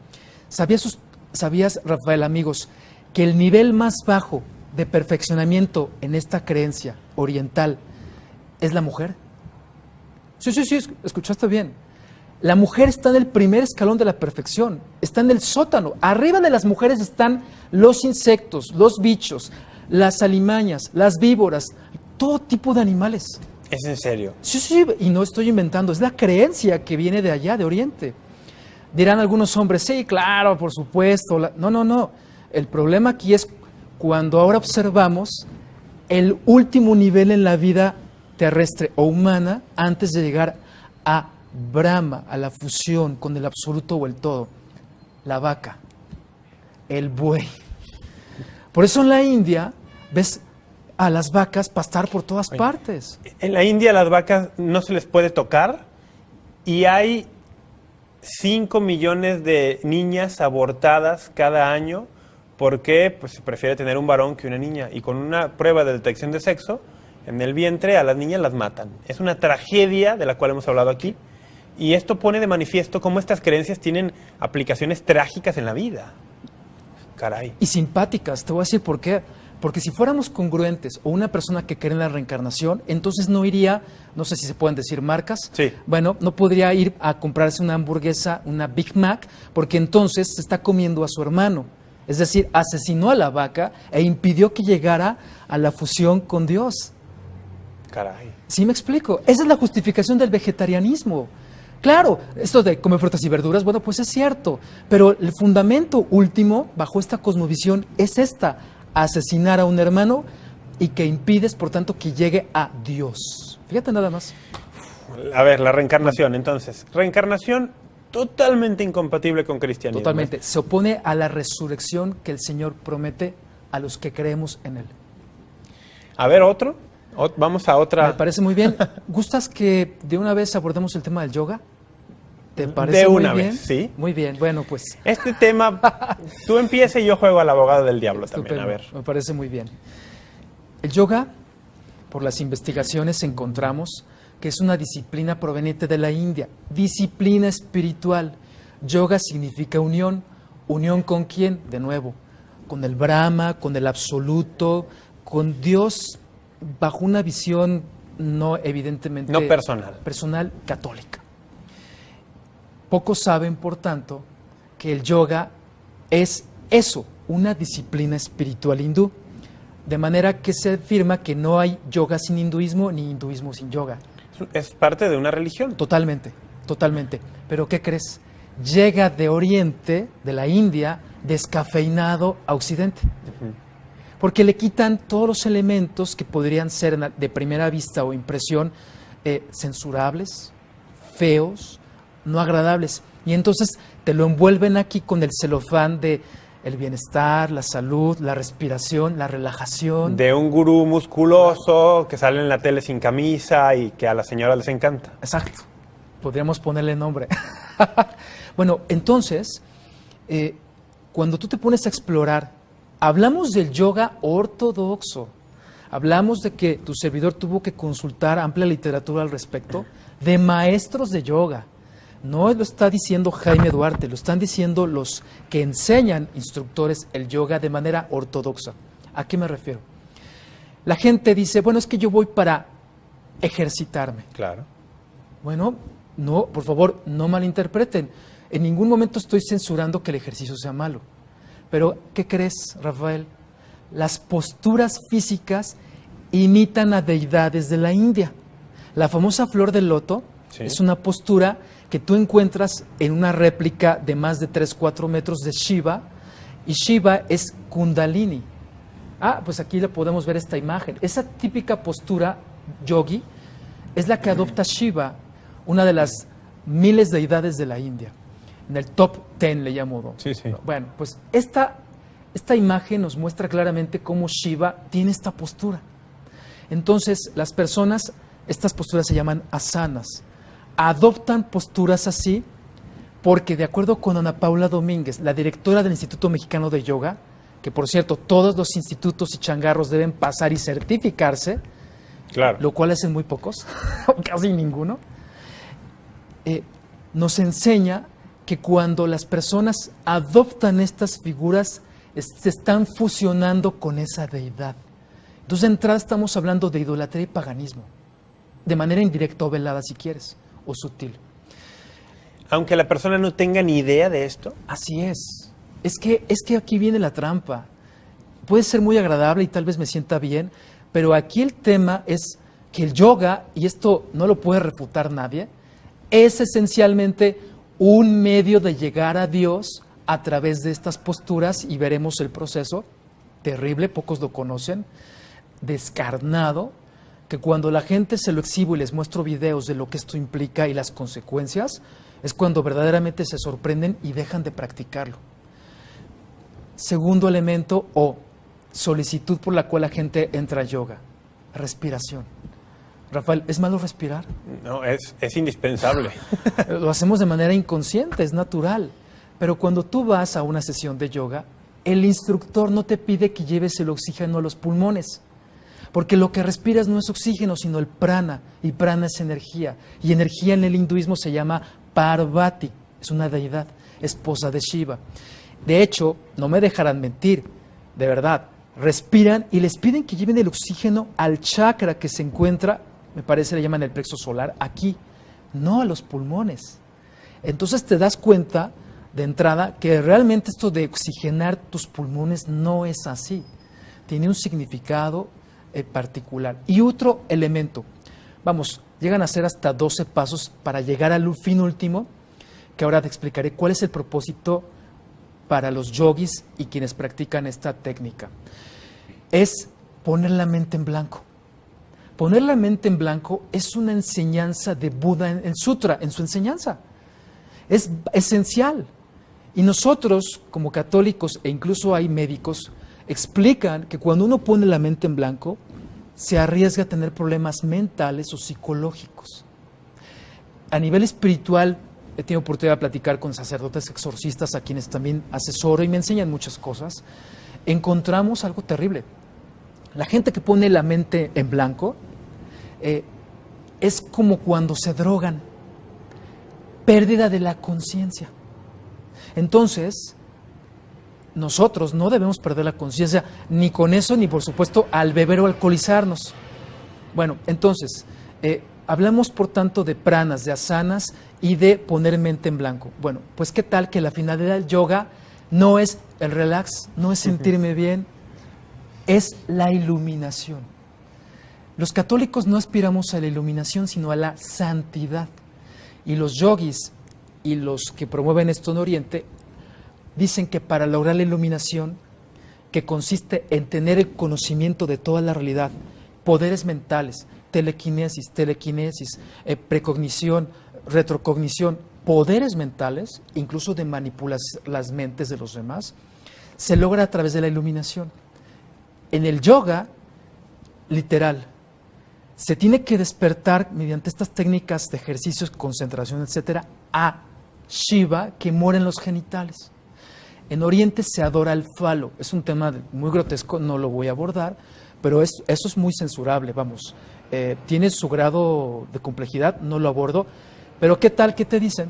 ¿sabías, Rafael, amigos, que el nivel más bajo de perfeccionamiento en esta creencia oriental es la mujer? Sí, escuchaste bien. La mujer está en el primer escalón de la perfección, está en el sótano. Arriba de las mujeres están los insectos, los bichos, las alimañas, las víboras, todo tipo de animales. ¿Es en serio? Sí, y no estoy inventando, es la creencia que viene de allá, de Oriente. Dirán algunos hombres, sí, claro, por supuesto. No. El problema aquí es cuando ahora observamos el último nivel en la vida terrestre o humana antes de llegar a Brahma, a la fusión con el absoluto o el todo. La vaca, el buey. Por eso en la India ves a las vacas pastar por todas partes. En la India las vacas no se les puede tocar y hay 5 millones de niñas abortadas cada año porque pues, se prefiere tener un varón que una niña. Y con una prueba de detección de sexo en el vientre a las niñas las matan. Es una tragedia de la cual hemos hablado aquí. Y esto pone de manifiesto cómo estas creencias tienen aplicaciones trágicas en la vida. Caray. Y simpáticas, te voy a decir por qué. Porque si fuéramos congruentes o una persona que cree en la reencarnación, entonces no iría, no sé si se pueden decir marcas, Sí. bueno, no podría ir a comprarse una hamburguesa, una Big Mac, porque entonces se está comiendo a su hermano. Es decir, asesinó a la vaca e impidió que llegara a la fusión con Dios. Caray. ¿Sí me explico? Esa es la justificación del vegetarianismo. Claro, esto de comer frutas y verduras, bueno, pues es cierto, pero el fundamento último bajo esta cosmovisión es esta: asesinar a un hermano y que impides, por tanto, que llegue a Dios. Fíjate nada más. A ver, la reencarnación, entonces. Reencarnación totalmente incompatible con cristianismo. Totalmente. Se opone a la resurrección que el Señor promete a los que creemos en Él. A ver, otro. Vamos a Me otra. parece muy bien. ¿Gustas que de una vez abordemos el tema del yoga? ¿Te parece De muy una bien? vez, sí. Muy bien, bueno, pues Este tema, tú empieza y yo juego al abogado del diablo también. A ver. me parece muy bien. El yoga, por las investigaciones encontramos que es una disciplina proveniente de la India, disciplina espiritual. Yoga significa unión. ¿Unión con quién? De nuevo, con el Brahma, con el absoluto, con Dios, bajo una visión no evidentemente No personal. personal católica. Pocos saben, por tanto, que el yoga es eso, una disciplina espiritual hindú. De manera que se afirma que no hay yoga sin hinduismo ni hinduismo sin yoga. Es parte de una religión. Totalmente, totalmente. Pero ¿qué crees? Llega de Oriente, de la India, descafeinado a Occidente. Porque le quitan todos los elementos que podrían ser de primera vista o impresión censurables, feos, no agradables. Y entonces te lo envuelven aquí con el celofán de el bienestar, la salud, la respiración, la relajación. De un gurú musculoso que sale en la tele sin camisa y que a las señoras les encanta. Exacto. Podríamos ponerle nombre. Bueno, entonces, cuando tú te pones a explorar, hablamos del yoga ortodoxo. Hablamos de que tu servidor tuvo que consultar amplia literatura al respecto de maestros de yoga. No lo está diciendo Jaime Duarte, lo están diciendo los que enseñan instructores el yoga de manera ortodoxa. ¿A qué me refiero? La gente dice, bueno, es que yo voy para ejercitarme. Claro. Bueno, no, por favor, no malinterpreten. En ningún momento estoy censurando que el ejercicio sea malo. Pero, ¿qué crees, Rafael? Las posturas físicas imitan a deidades de la India. La famosa flor del loto es una postura que tú encuentras en una réplica de más de 3-4 metros de Shiva, y Shiva es Kundalini. Ah, pues aquí le podemos ver esta imagen. Esa típica postura yogi es la que adopta Shiva, una de las miles de deidades de la India. En el top 10 le llamo. Sí, sí. Bueno, pues esta imagen nos muestra claramente cómo Shiva tiene esta postura. Entonces, las personas, estas posturas se llaman asanas. Adoptan posturas así porque, de acuerdo con Ana Paula Domínguez, la directora del Instituto Mexicano de Yoga, que por cierto todos los institutos y changarros deben pasar y certificarse, Claro. lo cual hacen muy pocos, o casi ninguno, nos enseña que cuando las personas adoptan estas figuras, se están fusionando con esa deidad. Entonces, de entrada estamos hablando de idolatría y paganismo, de manera indirecta o velada, si quieres, o sutil. Aunque la persona no tenga ni idea de esto. Así es. Es que aquí viene la trampa. Puede ser muy agradable y tal vez me sienta bien, pero aquí el tema es que el yoga, y esto no lo puede refutar nadie, es esencialmente un medio de llegar a Dios a través de estas posturas, y veremos el proceso terrible, pocos lo conocen, descarnado, que cuando la gente se lo exhibo y les muestro videos de lo que esto implica y las consecuencias, es cuando verdaderamente se sorprenden y dejan de practicarlo. Segundo elemento o solicitud por la cual la gente entra a yoga, respiración. Rafael, ¿es malo respirar? No, es indispensable. Lo hacemos de manera inconsciente, es natural. Pero cuando tú vas a una sesión de yoga, el instructor no te pide que lleves el oxígeno a los pulmones, porque lo que respiras no es oxígeno, sino el prana, y prana es energía. Y energía en el hinduismo se llama Parvati, es una deidad, esposa de Shiva. De hecho, no me dejarán mentir, de verdad, respiran y les piden que lleven el oxígeno al chakra que se encuentra, me parece le llaman el plexo solar, aquí, no a los pulmones. Entonces te das cuenta de entrada que realmente esto de oxigenar tus pulmones no es así. Tiene un significado particular. Y otro elemento, vamos, llegan a ser hasta 12 pasos para llegar al fin último, que ahora te explicaré cuál es el propósito para los yogis y quienes practican esta técnica. Es poner la mente en blanco. Poner la mente en blanco es una enseñanza de Buda en el Sutra, en su enseñanza. Es esencial. Y nosotros, como católicos, e incluso hay médicos, explican que cuando uno pone la mente en blanco, se arriesga a tener problemas mentales o psicológicos. A nivel espiritual, he tenido oportunidad de platicar con sacerdotes exorcistas a quienes también asesoro y me enseñan muchas cosas. Encontramos algo terrible. La gente que pone la mente en blanco es como cuando se drogan, pérdida de la conciencia. Entonces, nosotros no debemos perder la conciencia ni con eso, ni por supuesto al beber o alcoholizarnos. Bueno, entonces, hablamos por tanto de pranas, de asanas y de poner mente en blanco. Bueno, pues qué tal que la finalidad del yoga no es el relax, no es sentirme bien, es la iluminación. Los católicos no aspiramos a la iluminación, sino a la santidad. Y los yogis y los que promueven esto en Oriente dicen que para lograr la iluminación, que consiste en tener el conocimiento de toda la realidad, poderes mentales, telequinesis, precognición, retrocognición, poderes mentales, incluso de manipular las mentes de los demás, se logra a través de la iluminación. En el yoga, literal, se tiene que despertar mediante estas técnicas de ejercicios, concentración, etcétera, a Shiva que mora en los genitales. En Oriente se adora el falo. Es un tema muy grotesco, no lo voy a abordar, pero eso es muy censurable, vamos. Tiene su grado de complejidad, no lo abordo. Pero ¿qué tal? ¿Qué te dicen?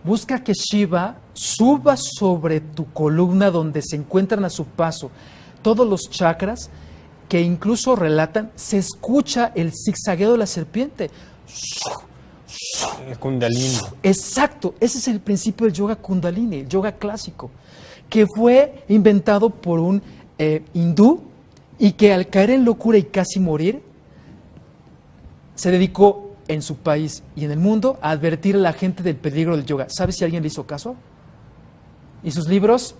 Busca que Shiva suba sobre tu columna donde se encuentran a su paso todos los chakras, que incluso relatan, se escucha el zigzagueo de la serpiente. El Kundalini. Exacto, ese es el principio del yoga Kundalini, el yoga clásico, que fue inventado por un hindú y que al caer en locura y casi morir, se dedicó en su país y en el mundo a advertir a la gente del peligro del yoga. ¿Sabes si alguien le hizo caso? Y sus libros,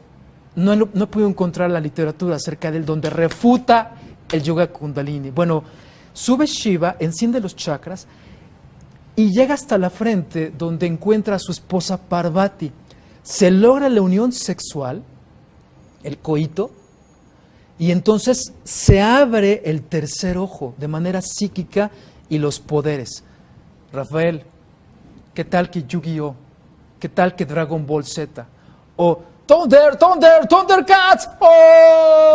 no he podido encontrar la literatura acerca de él donde refuta el yoga Kundalini. Bueno, sube Shiva, enciende los chakras y llega hasta la frente donde encuentra a su esposa Parvati. Se logra la unión sexual, el coito, y entonces se abre el tercer ojo de manera psíquica y los poderes. Rafael, ¿qué tal que Yu-Gi-Oh? ¿Qué tal que Dragon Ball Z? O Thundercats. ¡Oh!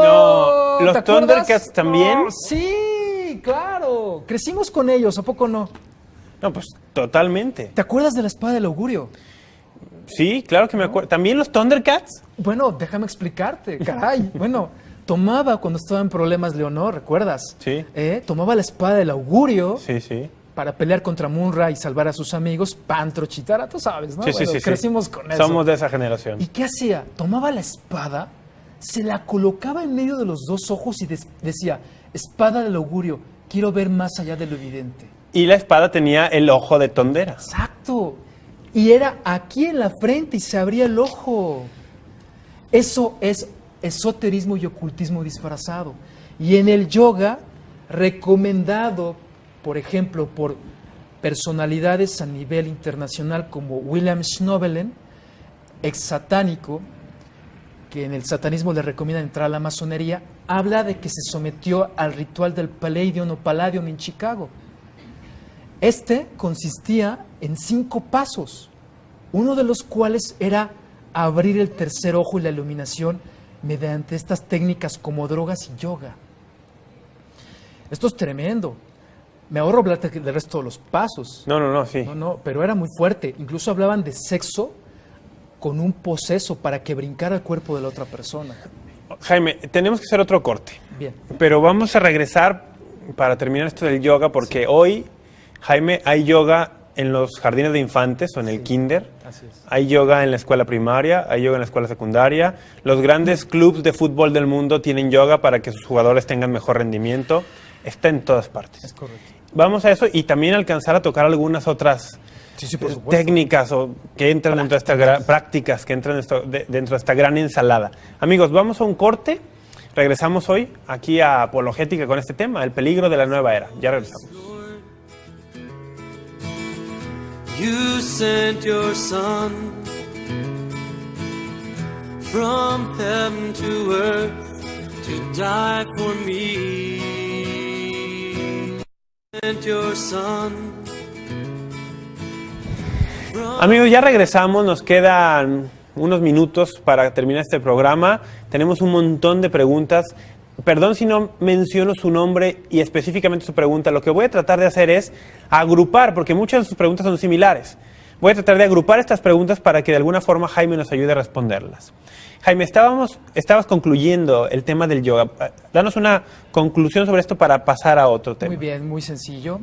No, los Thundercats también. Oh, sí, claro. Crecimos con ellos, ¿a poco no? No, pues totalmente. ¿Te acuerdas de la espada del augurio? Sí, claro que me acuerdo. ¿También los Thundercats? Bueno, déjame explicarte, caray. Bueno, tomaba cuando estaba en problemas Leonor, ¿recuerdas? Sí. Tomaba la espada del augurio. Sí, sí. Para pelear contra Munra y salvar a sus amigos, Pantro, Chitara, tú sabes, ¿no? Sí, bueno, sí, crecimos con eso. Somos de esa generación. ¿Y qué hacía? Tomaba la espada, se la colocaba en medio de los dos ojos y decía, espada del augurio, quiero ver más allá de lo evidente. Y la espada tenía el ojo de Tondera. Exacto. Y era aquí en la frente y se abría el ojo. Eso es esoterismo y ocultismo disfrazado. Y en el yoga, recomendado, por ejemplo, por personalidades a nivel internacional como William Schnobelen, ex satánico, que en el satanismo le recomiendan entrar a la masonería, habla de que se sometió al ritual del Palladium o Palladium en Chicago. Este consistía en 5 pasos, uno de los cuales era abrir el tercer ojo y la iluminación mediante estas técnicas como drogas y yoga. Esto es tremendo. Me ahorro hablar del resto de los pasos. No, sí. No, pero era muy fuerte. Incluso hablaban de sexo con un poseso para que brincara el cuerpo de la otra persona. Jaime, tenemos que hacer otro corte. Bien. Pero vamos a regresar para terminar esto del yoga, porque hoy, Jaime, hay yoga en los jardines de infantes o en el kinder. Así es. Hay yoga en la escuela primaria, hay yoga en la escuela secundaria. Los grandes clubes de fútbol del mundo tienen yoga para que sus jugadores tengan mejor rendimiento. Está en todas partes. Es correcto. Vamos a eso y también alcanzar a tocar algunas otras por supuesto. técnicas o que entran dentro de esta prácticas que entran dentro de esta gran ensalada. Amigos, vamos a un corte. Regresamos hoy aquí a Apologética con este tema, el peligro de la nueva era. Ya regresamos. You sent your son from heaven to earth to die for me. sent your son. Amigos, ya regresamos, nos quedan unos minutos para terminar este programa. Tenemos un montón de preguntas. Perdón si no menciono su nombre y específicamente su pregunta. Lo que voy a tratar de hacer es agrupar, porque muchas de sus preguntas son similares. Voy a tratar de agrupar estas preguntas para que de alguna forma Jaime nos ayude a responderlas. Jaime, estabas concluyendo el tema del yoga. Danos una conclusión sobre esto para pasar a otro tema. Muy bien, muy sencillo.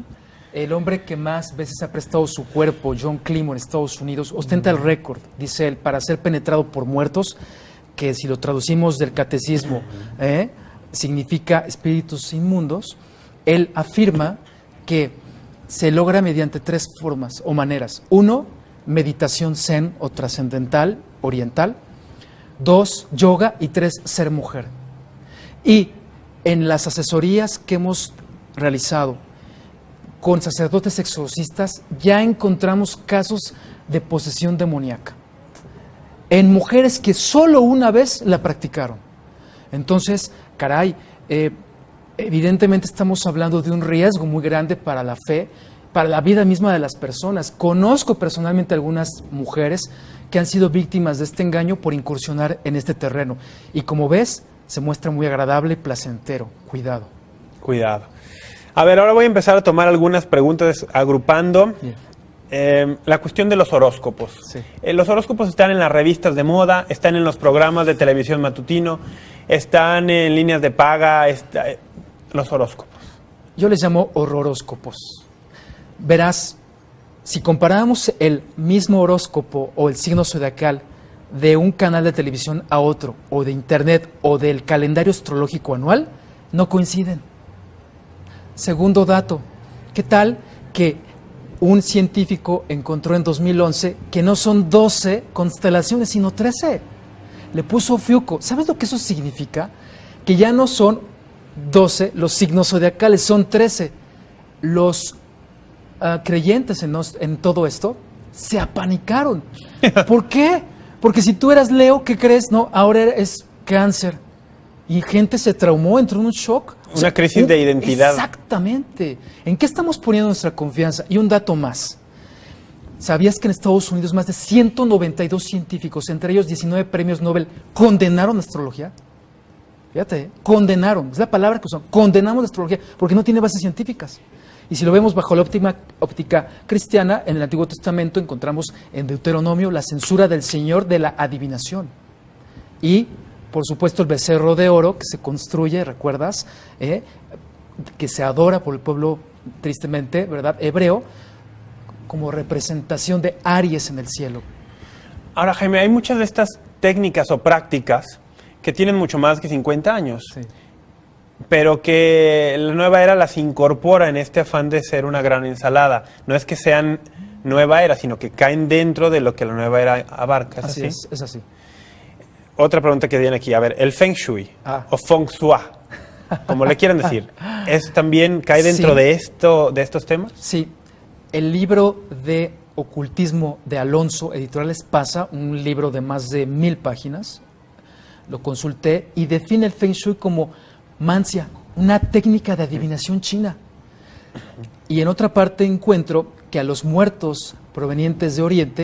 El hombre que más veces ha prestado su cuerpo, John Clemon, en Estados Unidos, ostenta el récord, dice él, para ser penetrado por muertos, que si lo traducimos del catecismo, significa espíritus inmundos. Él afirma que se logra mediante 3 formas o maneras. 1, meditación zen o trascendental oriental. 2, yoga. Y 3, ser mujer. Y en las asesorías que hemos realizado con sacerdotes exorcistas, ya encontramos casos de posesión demoníaca en mujeres que solo una vez la practicaron. Entonces, caray, evidentemente estamos hablando de un riesgo muy grande para la fe, para la vida misma de las personas. Conozco personalmente algunas mujeres que han sido víctimas de este engaño por incursionar en este terreno. Y como ves, se muestra muy agradable y placentero. Cuidado. Cuidado. A ver, ahora voy a empezar a tomar algunas preguntas agrupando. La cuestión de los horóscopos. Sí. Los horóscopos están en las revistas de moda, están en los programas de televisión matutino, están en líneas de paga, los horóscopos. Yo les llamo horroróscopos. Verás, si comparamos el mismo horóscopo o el signo zodiacal de un canal de televisión a otro, o de internet, o del calendario astrológico anual, no coinciden. Segundo dato, ¿qué tal que un científico encontró en 2011 que no son 12 constelaciones, sino 13? Le puso Fiuco. ¿Sabes lo que eso significa? Que ya no son 12 los signos zodiacales, son 13. Los creyentes en todo esto se apanicaron. ¿Por qué? Porque si tú eras Leo, ¿qué crees? No, ahora es Cáncer. Y gente se traumó, entró en un shock. Una crisis de identidad. Exactamente. ¿En qué estamos poniendo nuestra confianza? Y un dato más. ¿Sabías que en Estados Unidos más de 192 científicos, entre ellos 19 premios Nobel, condenaron la astrología? Fíjate, condenaron. Es la palabra que usan. Condenamos la astrología porque no tiene bases científicas. Y si lo vemos bajo la óptica cristiana, en el Antiguo Testamento encontramos en Deuteronomio la censura del Señor de la adivinación. Y por supuesto, el becerro de oro que se construye, ¿recuerdas? Que se adora por el pueblo, tristemente, ¿verdad? Hebreo, como representación de Aries en el cielo. Ahora, Jaime, hay muchas de estas técnicas o prácticas que tienen mucho más que 50 años, Sí. pero que la nueva era las incorpora en este afán de ser una gran ensalada. No es que sean nueva era, sino que caen dentro de lo que la nueva era abarca. Así es así. Otra pregunta que viene aquí, a ver, el Feng Shui o Feng Shui, como le quieran decir, ¿es también cae dentro Sí. de estos temas? Sí, el libro de ocultismo de Alonso, Editorial Espasa, un libro de más de 1000 páginas, lo consulté y define el Feng Shui como mancia, una técnica de adivinación china. Y en otra parte encuentro que a los muertos provenientes de Oriente,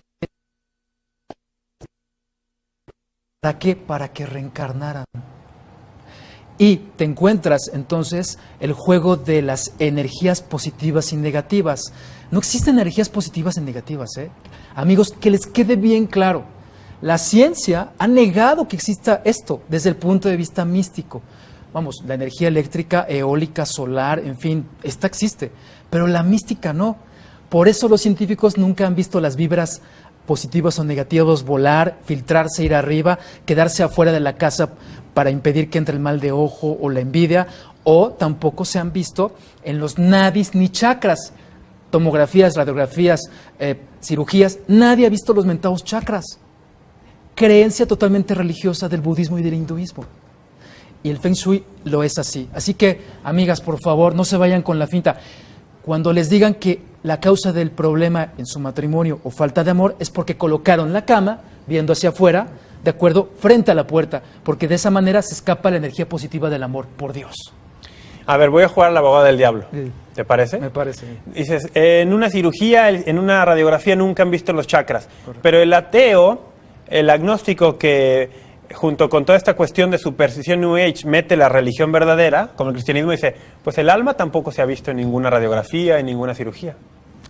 ¿para qué? Para que reencarnaran. Y te encuentras entonces el juego de las energías positivas y negativas. No existen energías positivas y negativas, ¿eh? Amigos, que les quede bien claro. La ciencia ha negado que exista esto desde el punto de vista místico. Vamos, la energía eléctrica, eólica, solar, en fin, esta existe, pero la mística no. Por eso los científicos nunca han visto las vibras positivas o negativas volar, filtrarse, ir arriba, quedarse afuera de la casa para impedir que entre el mal de ojo o la envidia, o tampoco se han visto en los nadis ni chakras, tomografías, radiografías, cirugías. Nadie ha visto los mentados chakras. Creencia totalmente religiosa del budismo y del hinduismo. Y el Feng Shui lo es así. Así que, amigas, por favor, no se vayan con la finta. Cuando les digan que la causa del problema en su matrimonio o falta de amor es porque colocaron la cama viendo hacia afuera, de acuerdo, frente a la puerta, porque de esa manera se escapa la energía positiva del amor, por Dios. A ver, voy a jugar al abogado del diablo. ¿Te parece? Me parece bien. Dices, en una cirugía, en una radiografía nunca han visto los chakras. Correcto. Pero el ateo, el agnóstico que junto con toda esta cuestión de superstición New Age mete la religión verdadera, como el cristianismo, dice, pues el alma tampoco se ha visto en ninguna radiografía, en ninguna cirugía.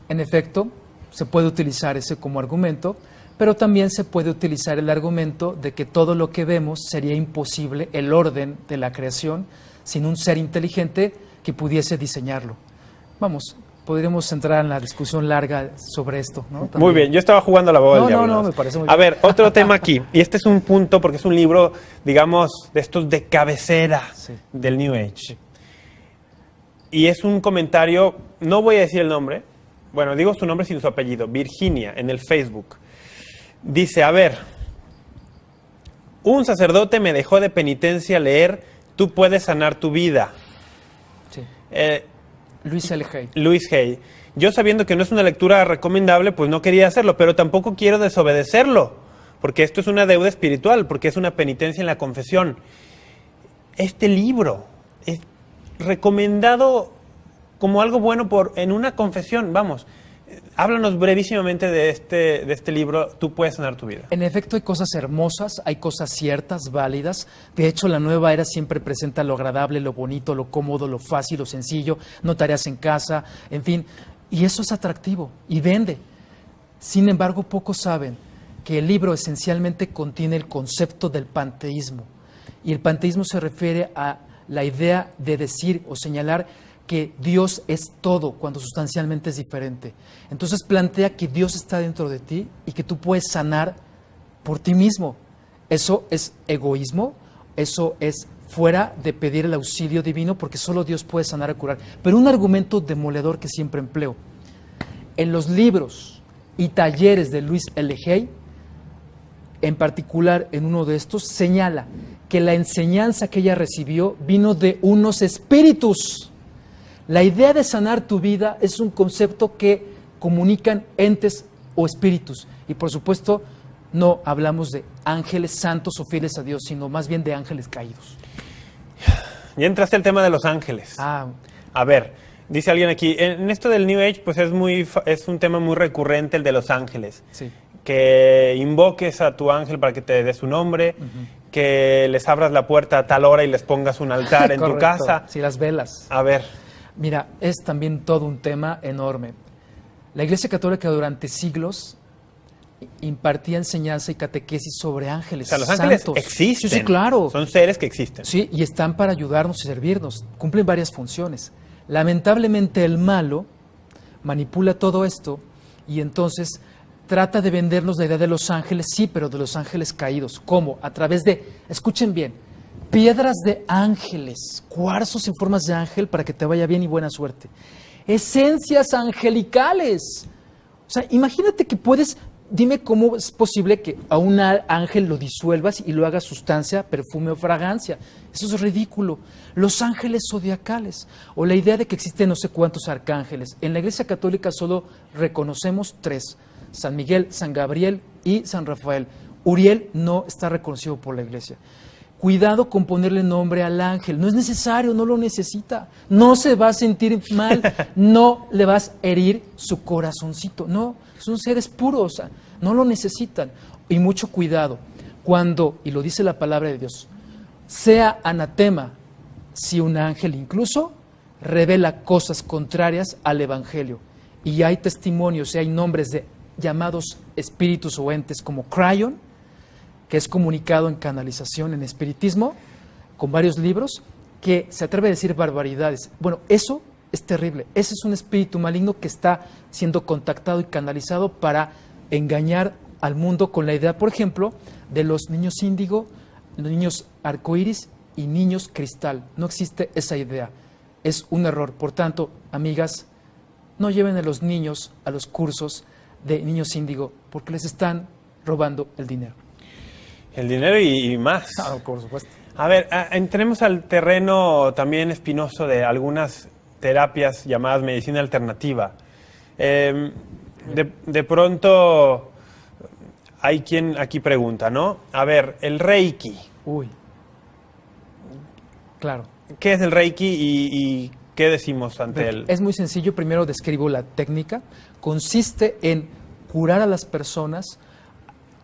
En efecto, se puede utilizar ese como argumento, pero también se puede utilizar el argumento de que todo lo que vemos sería imposible, el orden de la creación, sin un ser inteligente que pudiese diseñarlo. Vamos, podríamos entrar en la discusión larga sobre esto, ¿no? También. Muy bien, yo estaba jugando a la boda del diablo. No, me parece muy A bien. ver, otro tema aquí, y este es un punto porque es un libro, digamos, de estos de cabecera Sí. del New Age. Y es un comentario, no voy a decir el nombre, bueno, digo su nombre sin su apellido, Virginia, en el Facebook. Dice, a ver, un sacerdote me dejó de penitencia leer Tú puedes sanar tu vida. Sí. Luis L. Hay. Luis Hay. Yo sabiendo que no es una lectura recomendable, pues no quería hacerlo, pero tampoco quiero desobedecerlo, porque esto es una deuda espiritual, porque es una penitencia en la confesión. Este libro es recomendado como algo bueno en una confesión, vamos. Háblanos brevísimamente de este libro, Tú puedes sanar tu vida. En efecto, hay cosas hermosas, hay cosas ciertas, válidas. De hecho, la nueva era siempre presenta lo agradable, lo bonito, lo cómodo, lo fácil, lo sencillo, no tareas en casa, en fin. Y eso es atractivo y vende. Sin embargo, pocos saben que el libro esencialmente contiene el concepto del panteísmo. Y el panteísmo se refiere a la idea de decir o señalar que Dios es todo cuando sustancialmente es diferente. Entonces plantea que Dios está dentro de ti y que tú puedes sanar por ti mismo. Eso es egoísmo, eso es fuera de pedir el auxilio divino porque solo Dios puede sanar y curar. Pero un argumento demoledor que siempre empleo. En los libros y talleres de Luis L. Hay, en particular en uno de estos, señala que la enseñanza que ella recibió vino de unos espíritus. La idea de sanar tu vida es un concepto que comunican entes o espíritus. Y por supuesto, no hablamos de ángeles santos o fieles a Dios, sino más bien de ángeles caídos. Ya entraste al tema de los ángeles. Ah, A ver, dice alguien aquí, en esto del New Age, pues es un tema muy recurrente el de los ángeles. sí. Que invoques a tu ángel para que te dé su nombre, que les abras la puerta a tal hora y les pongas un altar en tu Correcto. casa. Sí, las velas. A ver, Mira, es también todo un tema enorme. La Iglesia Católica durante siglos impartía enseñanza y catequesis sobre ángeles o sea, los ángeles santos. existen. Sí, sí, claro. Son seres que existen. Sí, y están para ayudarnos y servirnos. Cumplen varias funciones. Lamentablemente el malo manipula todo esto y entonces trata de vendernos la idea de los ángeles, sí, pero de los ángeles caídos. ¿Cómo? A través de, escuchen bien, piedras de ángeles, cuarzos en formas de ángel para que te vaya bien y buena suerte. Esencias angelicales. O sea, imagínate que puedes, dime cómo es posible que a un ángel lo disuelvas y lo hagas sustancia, perfume o fragancia. Eso es ridículo. Los ángeles zodiacales, o la idea de que existen no sé cuántos arcángeles. En la Iglesia Católica solo reconocemos 3, San Miguel, San Gabriel y San Rafael. Uriel no está reconocido por la Iglesia. Cuidado con ponerle nombre al ángel, no es necesario, no lo necesita, no se va a sentir mal, no le vas a herir su corazoncito, no, son seres puros, no lo necesitan. Y mucho cuidado, cuando, y lo dice la palabra de Dios, sea anatema si un ángel incluso revela cosas contrarias al Evangelio. Y hay testimonios y hay nombres de llamados espíritus o entes como Cryon, que es comunicado en canalización, en espiritismo, con varios libros, que se atreve a decir barbaridades. Bueno, eso es terrible. Ese es un espíritu maligno que está siendo contactado y canalizado para engañar al mundo con la idea, por ejemplo, de los niños índigo, los niños arcoíris y niños cristal. No existe esa idea. Es un error. Por tanto, amigas, no lleven a los niños a los cursos de niños índigo, porque les están robando el dinero. El dinero y más. Ah, por supuesto. A ver, entremos al terreno también espinoso de algunas terapias llamadas medicina alternativa. De pronto hay quien aquí pregunta, ¿no? A ver, el Reiki. Uy. Claro. ¿Qué es el Reiki y ¿qué decimos ante él? Es muy sencillo, primero describo la técnica. Consiste en curar a las personas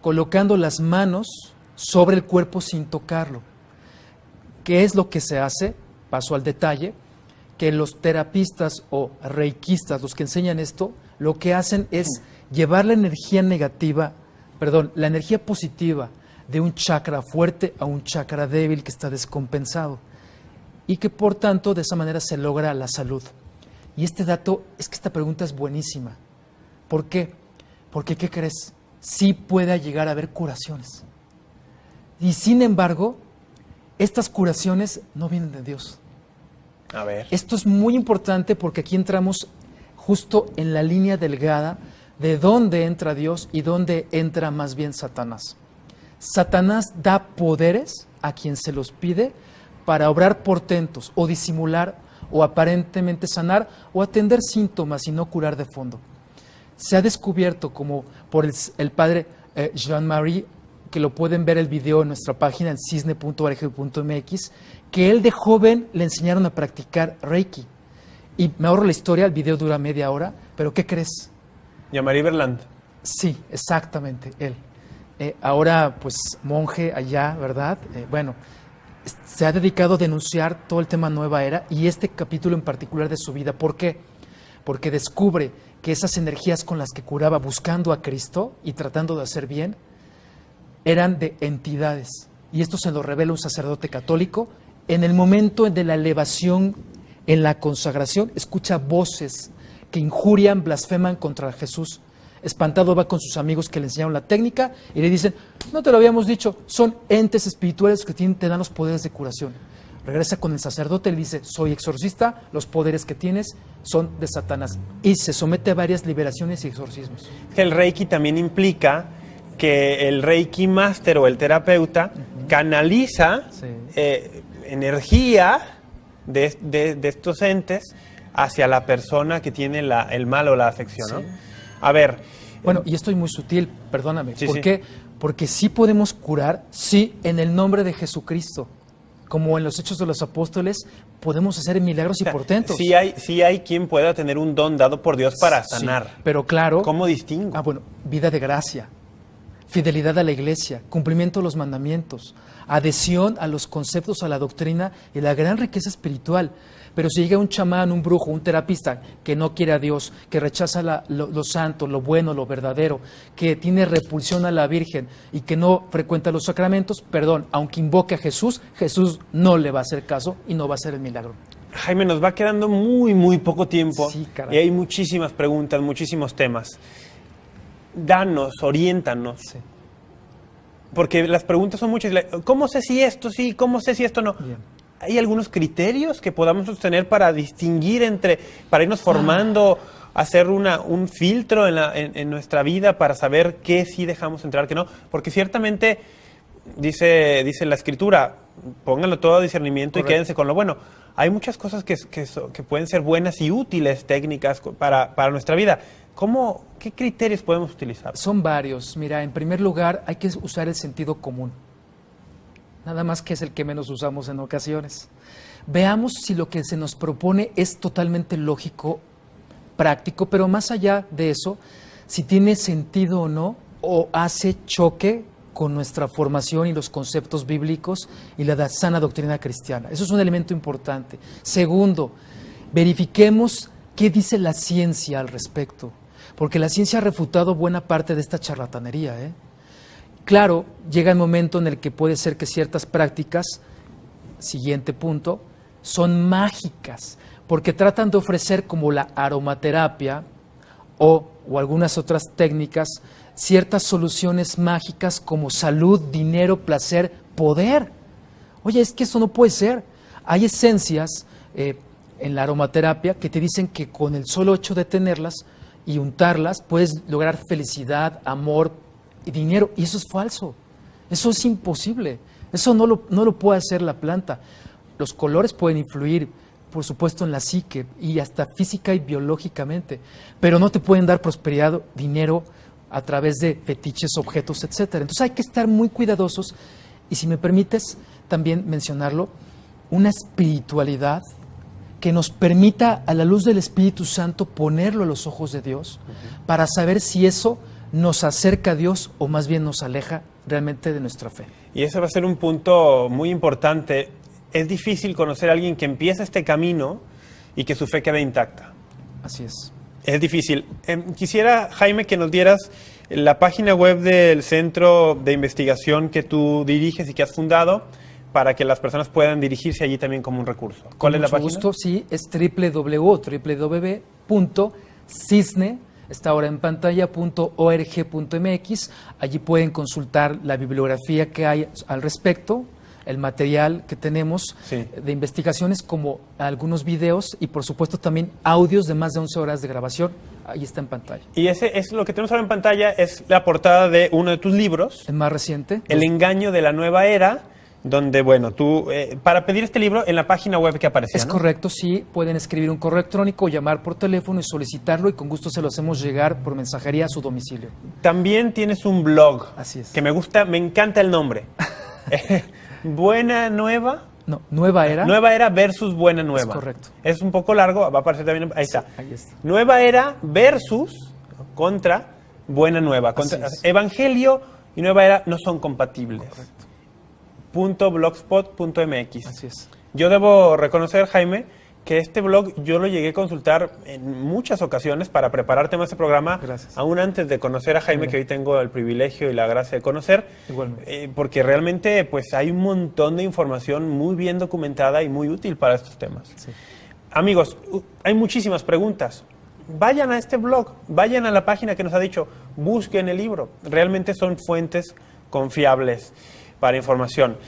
colocando las manos sobre el cuerpo sin tocarlo. ¿Qué es lo que se hace? Paso al detalle, que los terapistas o reikistas, los que enseñan esto, lo que hacen es llevar la energía la energía positiva de un chakra fuerte a un chakra débil que está descompensado y que por tanto de esa manera se logra la salud. Y este dato, es que esta pregunta es buenísima. ¿Por qué? Porque, ¿qué crees? Sí puede llegar a haber curaciones. Y sin embargo, estas curaciones no vienen de Dios. A ver. Esto es muy importante porque aquí entramos justo en la línea delgada de dónde entra Dios y dónde entra más bien Satanás. Satanás da poderes a quien se los pide para obrar portentos o disimular o aparentemente sanar o atender síntomas y no curar de fondo. Se ha descubierto, como por el padre Jean-Marie, que lo pueden ver el video en nuestra página en cisne.org.mx, que él de joven le enseñaron a practicar Reiki. Y me ahorro la historia, el video dura media hora, pero ¿qué crees? Jean-Marie Berland. Sí, exactamente, él. Ahora, pues, monje allá, ¿verdad? Bueno, se ha dedicado a denunciar todo el tema Nueva Era y este capítulo en particular de su vida. ¿Por qué? Porque descubre que esas energías con las que curaba buscando a Cristo y tratando de hacer bien, eran de entidades. Y esto se lo revela un sacerdote católico. En el momento de la elevación, en la consagración, escucha voces que injurian, blasfeman contra Jesús. Espantado va con sus amigos que le enseñaron la técnica y le dicen, no te lo habíamos dicho, son entes espirituales que te dan los poderes de curación. Regresa con el sacerdote y le dice, soy exorcista, los poderes que tienes son de Satanás. Y se somete a varias liberaciones y exorcismos. El Reiki también implica que el Reiki Master o el terapeuta canaliza energía de estos entes hacia la persona que tiene el mal o la afección, ¿no? A ver. Bueno, y esto es muy sutil, perdóname. Sí, ¿Por qué? Porque sí podemos curar, sí, en el nombre de Jesucristo. Como en los Hechos de los Apóstoles, podemos hacer milagros y portentos. Sí hay quien pueda tener un don dado por Dios para sanar. Sí, pero claro. ¿Cómo distingo? Bueno, vida de gracia, fidelidad a la iglesia, cumplimiento de los mandamientos, adhesión a los conceptos, a la doctrina y la gran riqueza espiritual. Pero si llega un chamán, un brujo, un terapista que no quiere a Dios, que rechaza lo santo, lo bueno, lo verdadero, que tiene repulsión a la Virgen y que no frecuenta los sacramentos, perdón, aunque invoque a Jesús, Jesús no le va a hacer caso y no va a hacer el milagro. Jaime, nos va quedando muy poco tiempo. Sí, caray. Y hay muchísimas preguntas, muchísimos temas. Danos, oriéntanos. Sí. Porque las preguntas son muchas. ¿Cómo sé si esto sí? ¿Cómo sé si esto no? Bien. ¿Hay algunos criterios que podamos sostener para distinguir para irnos formando, hacer un filtro en nuestra vida para saber qué sí dejamos entrar, qué no? Porque ciertamente, dice la Escritura, pónganlo todo a discernimiento. Correcto. Y quédense con lo bueno. Hay muchas cosas que pueden ser buenas y útiles técnicas para nuestra vida. ¿Qué criterios podemos utilizar? Son varios. Mira, en primer lugar, hay que usar el sentido común. Nada más que es el que menos usamos en ocasiones. Veamos si lo que se nos propone es totalmente lógico, práctico, pero más allá de eso, si tiene sentido o no, o hace choque con nuestra formación y los conceptos bíblicos y la sana doctrina cristiana. Eso es un elemento importante. Segundo, verifiquemos qué dice la ciencia al respecto, porque la ciencia ha refutado buena parte de esta charlatanería, Claro, llega el momento en el que puede ser que ciertas prácticas, siguiente punto, son mágicas, porque tratan de ofrecer como la aromaterapia o algunas otras técnicas, ciertas soluciones mágicas como salud, dinero, placer, poder. Oye, es que eso no puede ser. Hay esencias en la aromaterapia que te dicen que con el solo hecho de tenerlas y untarlas puedes lograr felicidad, amor y dinero, y eso es falso, eso es imposible, eso no lo puede hacer la planta. Los colores pueden influir, por supuesto, en la psique y hasta física y biológicamente, pero no te pueden dar prosperidad, dinero a través de fetiches, objetos, etcétera. Entonces hay que estar muy cuidadosos y, si me permites también mencionarlo, una espiritualidad que nos permita a la luz del Espíritu Santo ponerlo a los ojos de Dios para saber si eso nos acerca a Dios o más bien nos aleja realmente de nuestra fe. Y ese va a ser un punto muy importante. Es difícil conocer a alguien que empieza este camino y que su fe quede intacta. Así es. Es difícil. Quisiera, Jaime, que nos dieras la página web del centro de investigación que tú diriges y que has fundado para que las personas puedan dirigirse allí también como un recurso. ¿Cuál es la página? Con mucho gusto, sí, es www.cisne, está ahora en pantalla, .org.mx. Allí pueden consultar la bibliografía que hay al respecto, el material que tenemos de investigaciones, como algunos videos y por supuesto también audios de más de 11 horas de grabación. Ahí está en pantalla. Y ese es lo que tenemos ahora en pantalla, es la portada de uno de tus libros. El más reciente. El engaño de la nueva era, donde, bueno, tú, para pedir este libro en la página web que aparecía, Es ¿no? correcto, sí, pueden escribir un correo electrónico, llamar por teléfono y solicitarlo y con gusto se lo hacemos llegar por mensajería a su domicilio. También tienes un blog. Así es. Que me gusta, me encanta el nombre. Buena Nueva. No, Nueva Era. Nueva Era versus Buena Nueva. Es correcto. Es un poco largo, va a aparecer también, ahí está. Ahí está. Nueva Era versus, contra, Buena Nueva. Contra, Así es. Evangelio y Nueva Era no son compatibles. Correcto. .blogspot.mx. Así es. Yo debo reconocer, Jaime, que este blog yo lo llegué a consultar en muchas ocasiones para preparar temas de programa, Gracias. aún antes de conocer a Jaime, que hoy tengo el privilegio y la gracia de conocer. Igualmente. Porque realmente pues hay un montón de información muy bien documentada y muy útil para estos temas. Sí. Amigos, hay muchísimas preguntas. Vayan a este blog, vayan a la página que nos ha dicho, busquen el libro. Realmente son fuentes confiables para información.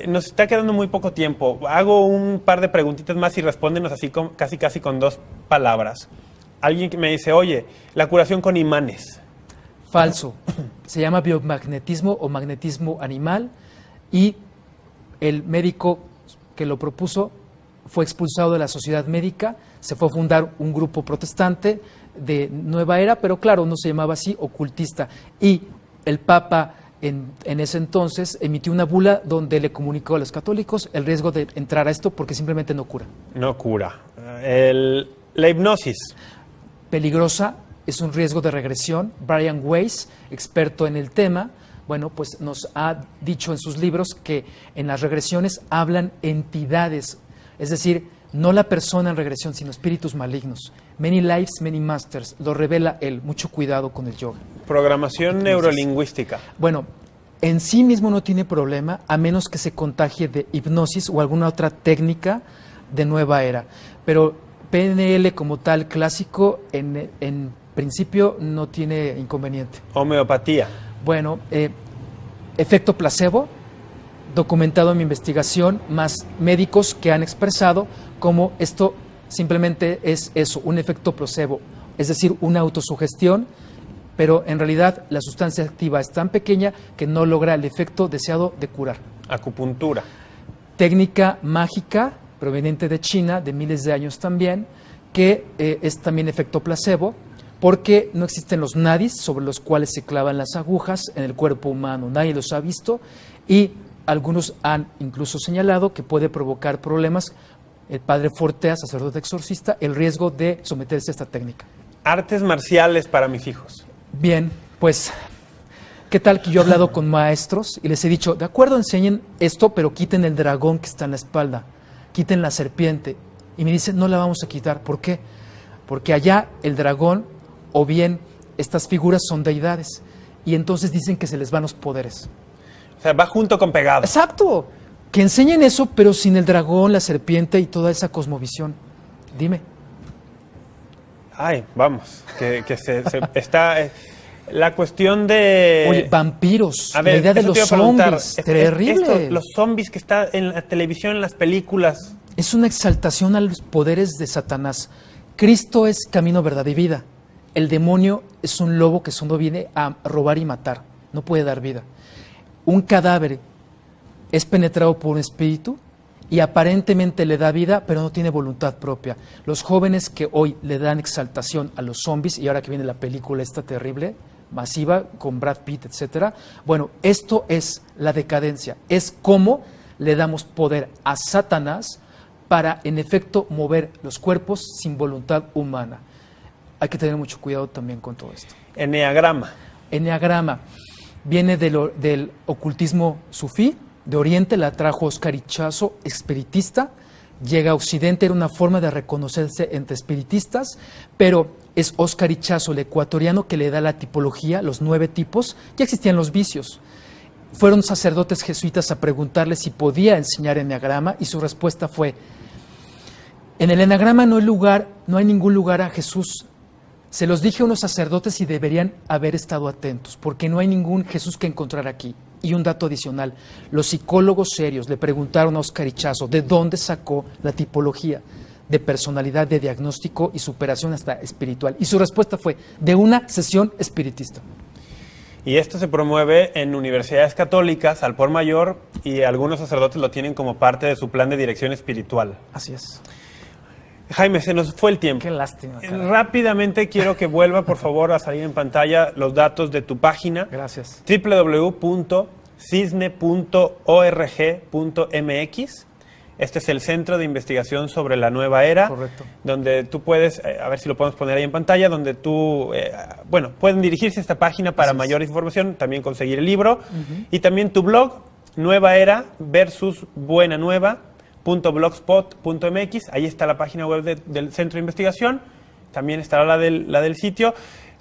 Nos está quedando muy poco tiempo. Hago un par de preguntitas más y respóndenos así casi con 2 palabras. Alguien que me dice, oye, la curación con imanes. Falso. Se llama biomagnetismo o magnetismo animal y el médico que lo propuso fue expulsado de la sociedad médica, se fue a fundar un grupo protestante de nueva era, pero claro, no se llamaba así, ocultista. Y el Papa en ese entonces emitió una bula donde le comunicó a los católicos el riesgo de entrar a esto porque simplemente no cura. No cura. La hipnosis. Peligrosa, es un riesgo de regresión. Brian Weiss, experto en el tema, bueno, pues nos ha dicho en sus libros que en las regresiones hablan entidades, es decir, no la persona en regresión, sino espíritus malignos. Many lives, many masters, lo revela él. Mucho cuidado con el yoga. Programación neurolingüística. Bueno, en sí mismo no tiene problema, a menos que se contagie de hipnosis o alguna otra técnica de nueva era. Pero PNL como tal clásico, en principio no tiene inconveniente. Homeopatía. Bueno, efecto placebo, documentado en mi investigación, más médicos que han expresado como esto simplemente es eso, un efecto placebo, es decir, una autosugestión, pero en realidad la sustancia activa es tan pequeña que no logra el efecto deseado de curar. Acupuntura. Técnica mágica proveniente de China, de miles de años también, que es también efecto placebo, porque no existen los nadis sobre los cuales se clavan las agujas en el cuerpo humano, nadie los ha visto y algunos han incluso señalado que puede provocar problemas. El padre Fortea, sacerdote exorcista, el riesgo de someterse a esta técnica. Artes marciales para mis hijos. Bien, pues, ¿qué tal que yo he hablado con maestros y les he dicho, de acuerdo, enseñen esto, pero quiten el dragón que está en la espalda, quiten la serpiente? Y me dicen, no la vamos a quitar. ¿Por qué? Porque allá el dragón o bien estas figuras son deidades y entonces dicen que se les van los poderes. O sea, va junto con pegado. Exacto. Que enseñen eso, pero sin el dragón, la serpiente y toda esa cosmovisión. Dime. Ay, vamos. Que está... la cuestión de... Oye, vampiros. A ver, la idea de eso los te iba a preguntar. zombies. Terrible. Los zombies que están en la televisión, en las películas. Es una exaltación a los poderes de Satanás. Cristo es camino, verdad y vida. El demonio es un lobo que solo viene a robar y matar. No puede dar vida. Un cadáver es penetrado por un espíritu y aparentemente le da vida, pero no tiene voluntad propia. Los jóvenes que hoy le dan exaltación a los zombies, y ahora que viene la película esta terrible, masiva, con Brad Pitt, etcétera, bueno, esto es la decadencia. Es cómo le damos poder a Satanás para, en efecto, mover los cuerpos sin voluntad humana. Hay que tener mucho cuidado también con todo esto. Enneagrama. Enneagrama viene del ocultismo sufí, de Oriente, la trajo Oscar Ichazo, espiritista. Llega a Occidente, era una forma de reconocerse entre espiritistas, pero es Oscar Ichazo, el ecuatoriano, que le da la tipología, los 9 tipos. Ya existían los vicios. Fueron sacerdotes jesuitas a preguntarle si podía enseñar enneagrama y su respuesta fue: en el enneagrama no hay ningún lugar a Jesús. Se los dije a unos sacerdotes y deberían haber estado atentos, porque no hay ningún Jesús que encontrar aquí. Y un dato adicional, los psicólogos serios le preguntaron a Oscar Ichazo de dónde sacó la tipología de personalidad, de diagnóstico y superación hasta espiritual. Y su respuesta fue: de una sesión espiritista. Y esto se promueve en universidades católicas al por mayor, y algunos sacerdotes lo tienen como parte de su plan de dirección espiritual. Así es. Jaime, se nos fue el tiempo. Qué lástima. Caray. Rápidamente quiero que vuelva, por favor, a salir en pantalla los datos de tu página. Gracias. www.cisne.org.mx. Este es el Centro de Investigación sobre la Nueva Era. Correcto. Donde tú puedes, a ver si lo podemos poner ahí en pantalla, donde tú, pueden dirigirse a esta página para mayor información, también conseguir el libro. Y también tu blog, Nueva Era versus Buena Nueva. .blogspot.mx, ahí está la página web del Centro de Investigación, también estará la del sitio.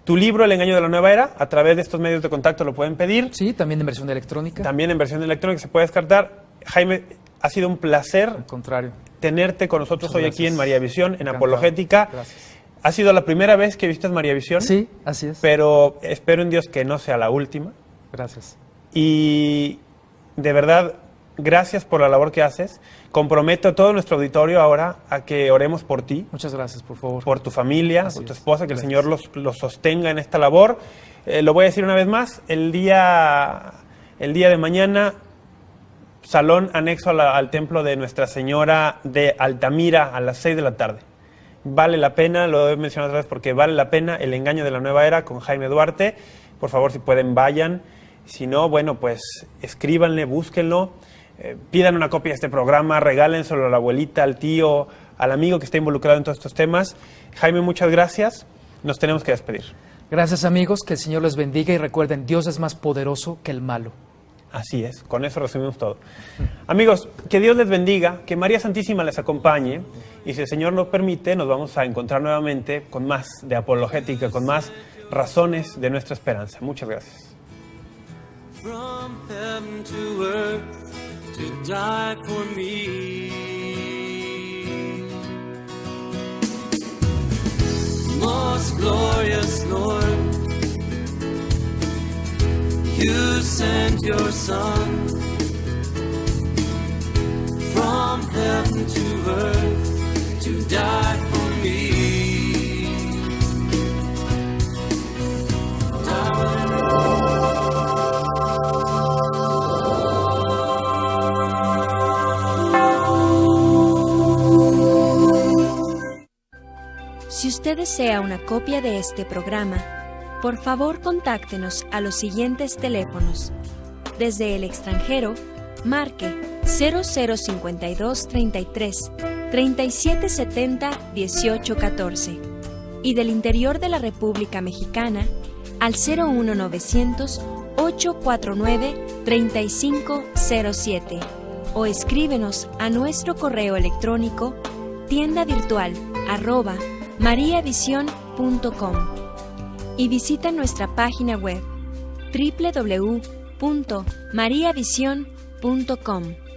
Tu libro, El Engaño de la Nueva Era, a través de estos medios de contacto lo pueden pedir. Sí, también en versión electrónica. También en versión electrónica se puede descartar. Jaime, ha sido un placer Al contrario. tenerte con nosotros hoy aquí en María Visión, en Encantado. Apologética. Gracias. Ha sido la primera vez que visitas María Visión. Sí, así es. Pero espero en Dios que no sea la última. Gracias. Y de verdad, gracias por la labor que haces. Comprometo a todo nuestro auditorio ahora a que oremos por ti. Muchas gracias, por favor. Por tu familia, Así por tu es. esposa, que Gracias. el Señor los sostenga en esta labor. Lo voy a decir una vez más, el día de mañana, salón anexo al templo de Nuestra Señora de Altamira a las 6 de la tarde. Vale la pena, lo he mencionado otra vez porque vale la pena, El Engaño de la Nueva Era con Jaime Duarte. Por favor, si pueden, vayan. Si no, bueno, pues escríbanle, búsquenlo. Pidan una copia de este programa, regálenselo a la abuelita, al tío, al amigo que está involucrado en todos estos temas. Jaime, muchas gracias. Nos tenemos que despedir. Gracias, amigos, que el Señor los bendiga y recuerden, Dios es más poderoso que el malo. Así es, con eso resumimos todo. Amigos, que Dios les bendiga, que María Santísima les acompañe y si el Señor nos permite, nos vamos a encontrar nuevamente con más de apologética, con más razones de nuestra esperanza. Muchas gracias. From heaven to earth to die for me. Most glorious Lord, you sent your Son from heaven to earth to die for me. Si usted desea una copia de este programa, por favor contáctenos a los siguientes teléfonos. Desde el extranjero, marque 0052 33 3770 1814 y del interior de la República Mexicana al 01900 849 3507 o escríbenos a nuestro correo electrónico tiendavirtual@mariavision.com y visita nuestra página web www.mariavision.com.